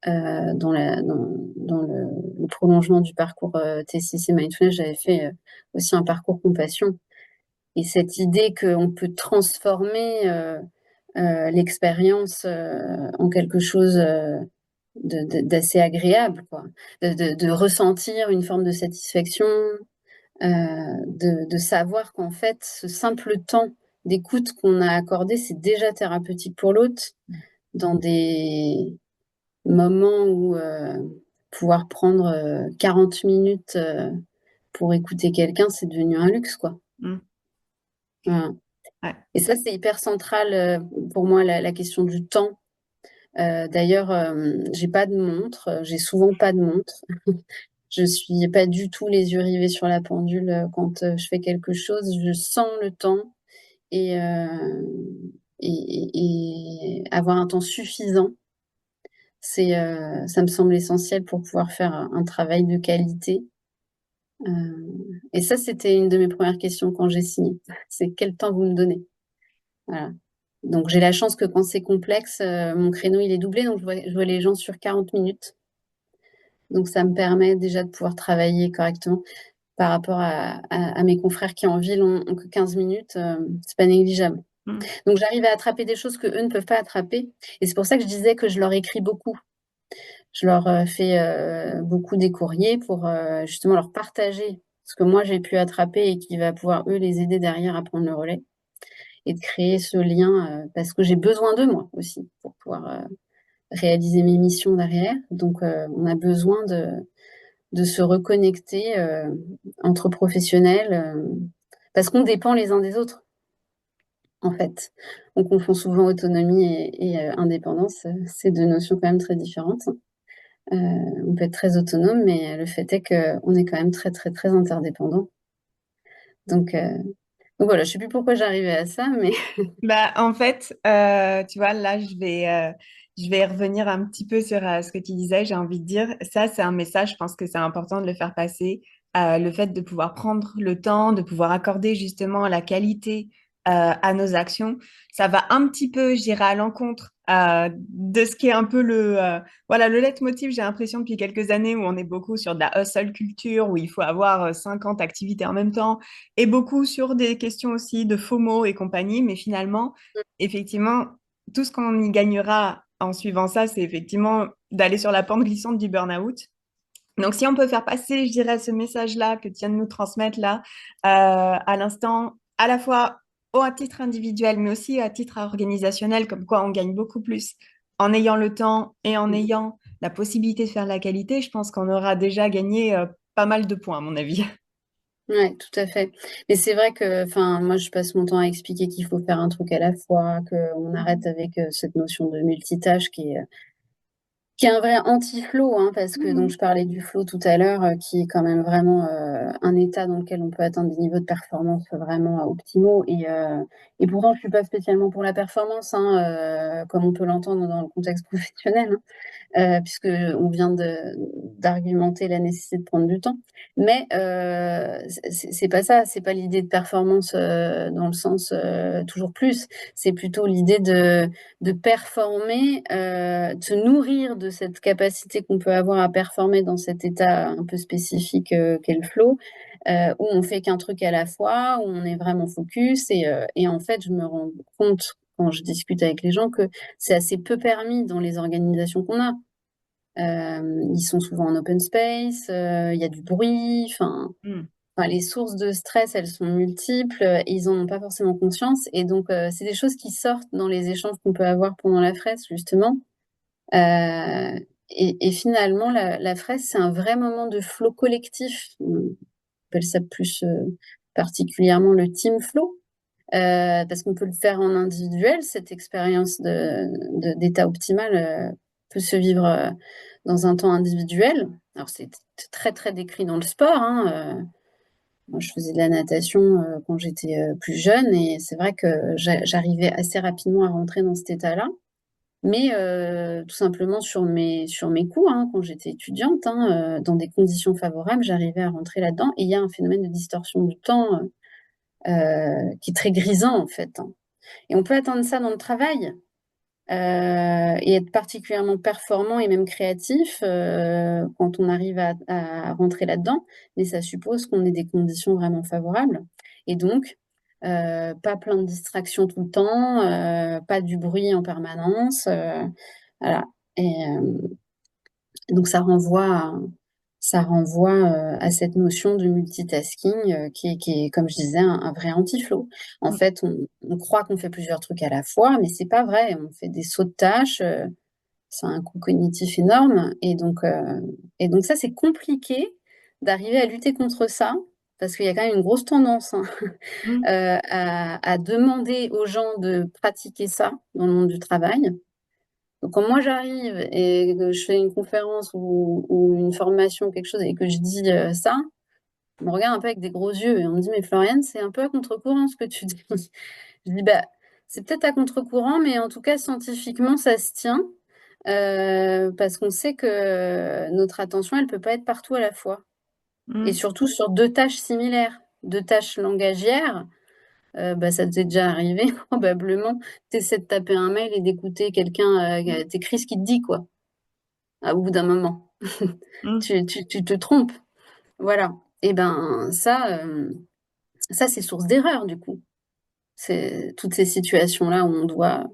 dans le prolongement du parcours TCC Mindfulness, j'avais fait aussi un parcours compassion. Et cette idée qu'on peut transformer l'expérience en quelque chose d'assez agréable, quoi. De ressentir une forme de satisfaction, de savoir qu'en fait, ce simple temps d'écoute qu'on a accordé, c'est déjà thérapeutique pour l'autre, dans des moments où pouvoir prendre 40 minutes pour écouter quelqu'un, c'est devenu un luxe, quoi. Mm. Voilà. Ouais. Et ça, c'est hyper central pour moi, la question du temps. D'ailleurs, j'ai pas de montre, j'ai souvent pas de montre. Je suis pas du tout les yeux rivés sur la pendule quand je fais quelque chose. Je sens le temps et, et avoir un temps suffisant, ça me semble essentiel pour pouvoir faire un travail de qualité. Et ça, c'était une de mes premières questions quand j'ai signé. C'est quel temps vous me donnez? Voilà. Donc j'ai la chance que quand c'est complexe, mon créneau il est doublé, donc je vois les gens sur 40 minutes. Donc ça me permet déjà de pouvoir travailler correctement par rapport à mes confrères qui en ville ont que 15 minutes, c'est pas négligeable. Mm. Donc j'arrive à attraper des choses que eux ne peuvent pas attraper. Et c'est pour ça que je disais que je leur écris beaucoup. Je leur fais beaucoup des courriers pour justement leur partager ce que moi j'ai pu attraper et qui va pouvoir eux les aider derrière à prendre le relais et de créer ce lien parce que j'ai besoin d'eux moi aussi pour pouvoir réaliser mes missions derrière. Donc on a besoin de se reconnecter entre professionnels parce qu'on dépend les uns des autres en fait. On confond souvent autonomie et indépendance. C'est deux notions quand même très différentes. Euh, on peut être très autonome, mais le fait est qu'on est quand même très, très, très interdépendant. Donc, euh, donc voilà, je sais plus pourquoi j'arrivais à ça, mais Bah, en fait, tu vois, là, je vais revenir un petit peu sur ce que tu disais. J'ai envie de dire, ça, c'est un message, je pense que c'est important de le faire passer. Le fait de pouvoir prendre le temps, de pouvoir accorder justement la qualité à nos actions, ça va un petit peu, je dirais, à l'encontre de ce qui est un peu voilà, le leitmotiv, j'ai l'impression, depuis quelques années, où on est beaucoup sur de la hustle culture, où il faut avoir 50 activités en même temps et beaucoup sur des questions aussi de FOMO et compagnie. Mais finalement, effectivement, tout ce qu'on y gagnera en suivant ça, c'est effectivement d'aller sur la pente glissante du burn-out. Donc, si on peut faire passer, je dirais, ce message-là que tu viens de nous transmettre là, à l'instant, à la fois à titre individuel, mais aussi à titre organisationnel, comme quoi on gagne beaucoup plus en ayant le temps et en ayant la possibilité de faire de la qualité, je pense qu'on aura déjà gagné pas mal de points, à mon avis. ouais, tout à fait. Mais c'est vrai que, enfin, moi, je passe mon temps à expliquer qu'il faut faire un truc à la fois, qu'on arrête avec cette notion de multitâche qui est un vrai anti-flow, hein, parce que donc Mhm. je parlais du flow tout à l'heure, qui est quand même vraiment un état dans lequel on peut atteindre des niveaux de performance vraiment optimaux. Et pourtant, je suis pas spécialement pour la performance, hein, comme on peut l'entendre dans le contexte professionnel, hein, puisque on vient d'argumenter la nécessité de prendre du temps. Mais c'est pas ça, c'est pas l'idée de performance dans le sens toujours plus. C'est plutôt l'idée de performer, de se nourrir de cette capacité qu'on peut avoir à performer dans cet état un peu spécifique qu'est le flow, où on fait qu'un truc à la fois, où on est vraiment focus. Et en fait, je me rends compte quand je discute avec les gens que c'est assez peu permis dans les organisations qu'on a. Ils sont souvent en open space, il y a du bruit, enfin, Mhm. enfin, les sources de stress, elles sont multiples et ils en ont pas forcément conscience. Et donc, c'est des choses qui sortent dans les échanges qu'on peut avoir pendant la fraise, justement. Euh, et finalement, la fraise, c'est un vrai moment de flow collectif. On appelle ça plus particulièrement le team flow. Parce qu'on peut le faire en individuel, cette expérience d'état optimal peut se vivre dans un temps individuel. Alors c'est très très décrit dans le sport, hein. Moi, je faisais de la natation quand j'étais plus jeune et c'est vrai que j'arrivais assez rapidement à rentrer dans cet état-là. Mais tout simplement sur mes cours, hein, quand j'étais étudiante, hein, dans des conditions favorables, j'arrivais à rentrer là-dedans. Et il y a un phénomène de distorsion du temps qui est très grisant en fait, hein. Et on peut atteindre ça dans le travail et être particulièrement performant et même créatif quand on arrive à rentrer là-dedans. Mais ça suppose qu'on ait des conditions vraiment favorables. Et donc, pas plein de distractions tout le temps, pas du bruit en permanence. Voilà. Et donc, ça renvoie à cette notion de multitasking qui est, comme je disais, un vrai anti-flow. En Mm. fait, on croit qu'on fait plusieurs trucs à la fois, mais c'est pas vrai. On fait des sauts de tâches, ça a un coût cognitif énorme. Et donc ça, c'est compliqué d'arriver à lutter contre ça, parce qu'il y a quand même une grosse tendance, hein, Mm. à demander aux gens de pratiquer ça dans le monde du travail. Donc, quand moi j'arrive et que je fais une conférence ou une formation, quelque chose, et que je dis ça, on me regarde un peu avec des gros yeux et on me dit, mais Floriane, c'est un peu à contre-courant ce que tu dis. Je dis, bah, c'est peut-être à contre-courant, mais en tout cas, scientifiquement, ça se tient parce qu'on sait que notre attention, elle peut pas être partout à la fois. Et Mm. surtout sur deux tâches similaires, deux tâches langagières. Bah, ça t'est déjà arrivé, probablement. Tu essaies de taper un mail et d'écouter quelqu'un t'écrit ce qu'il te dit, quoi, au bout d'un moment. Mm. Tu te trompes. Voilà. Et ben, ça c'est source d'erreur, du coup. C'est toutes ces situations-là où on doit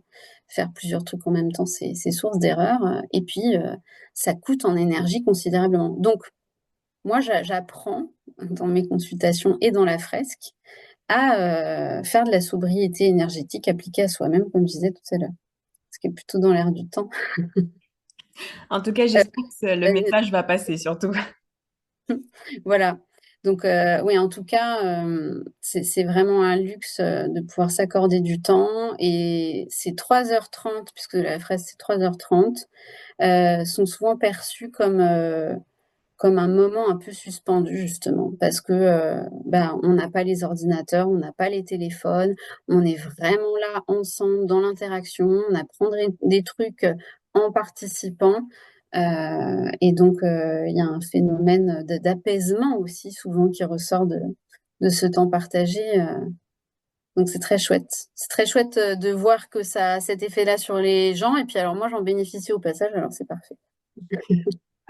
faire plusieurs trucs en même temps, c'est source d'erreur. Et puis, ça coûte en énergie considérablement. Donc, moi, j'apprends dans mes consultations et dans la fresque à faire de la sobriété énergétique appliquée à soi-même, comme je disais tout à l'heure, ce qui est plutôt dans l'air du temps. En tout cas, Euh, j'espère que le euh, message va passer surtout. voilà. Donc, oui, en tout cas, c'est vraiment un luxe de pouvoir s'accorder du temps. Et ces 3h30, puisque la fraise, c'est 3h30, sont souvent perçus comme un moment un peu suspendu, justement, parce que ben, on n'a pas les ordinateurs, on n'a pas les téléphones, on est vraiment là ensemble dans l'interaction, on apprend des trucs en participant. Et donc, il y a un phénomène d'apaisement aussi, souvent, qui ressort de ce temps partagé. Donc, c'est très chouette. C'est très chouette de voir que ça a cet effet-là sur les gens. Et puis, alors, moi, j'en bénéficie au passage, alors c'est parfait.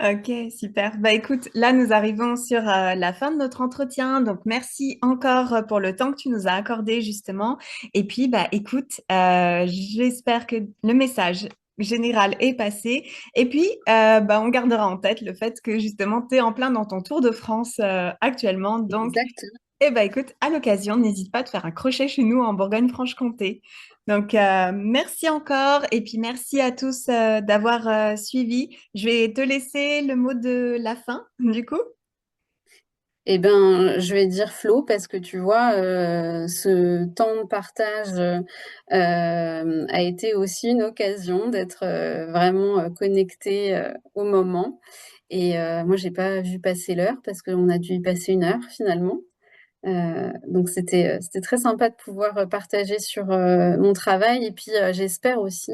Ok, super. Bah écoute, là nous arrivons sur la fin de notre entretien, donc merci encore pour le temps que tu nous as accordé justement. Et puis bah écoute, j'espère que le message général est passé. Et puis bah on gardera en tête le fait que justement tu es en plein dans ton Tour de France actuellement. Donc Exact. eh ben, écoute, à l'occasion, n'hésite pas à te faire un crochet chez nous en Bourgogne-Franche-Comté. Donc, merci encore et puis merci à tous d'avoir suivi. Je vais te laisser le mot de la fin, du coup. Eh ben, je vais dire Flo parce que tu vois, ce temps de partage a été aussi une occasion d'être vraiment connecté au moment. Et moi, j'ai pas vu passer l'heure parce qu'on a dû y passer 1 heure finalement. Donc c'était très sympa de pouvoir partager sur mon travail et puis j'espère aussi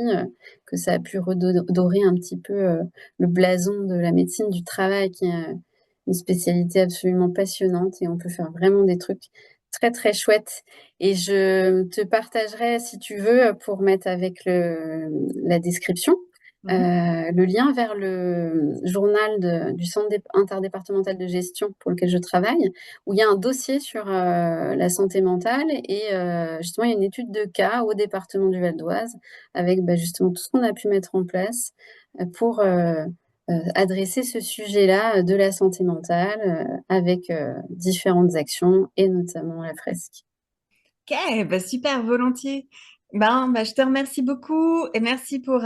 que ça a pu redorer un petit peu le blason de la médecine du travail qui est une spécialité absolument passionnante et on peut faire vraiment des trucs très très chouettes. Et je te partagerai si tu veux pour mettre avec la description Mhm. le lien vers le journal du Centre interdépartemental de gestion pour lequel je travaille où il y a un dossier sur la santé mentale et justement il y a une étude de cas au département du Val d'Oise avec bah, justement tout ce qu'on a pu mettre en place pour adresser ce sujet-là de la santé mentale avec différentes actions et notamment la fresque. Ok, bah super, volontiers. Je te remercie beaucoup et merci pour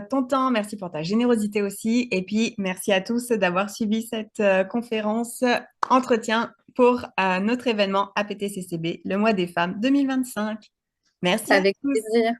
ton temps, merci pour ta générosité aussi. Et puis, merci à tous d'avoir suivi cette conférence entretien pour notre événement APTCCB, le mois des femmes 2025. Merci à Avec tous. plaisir.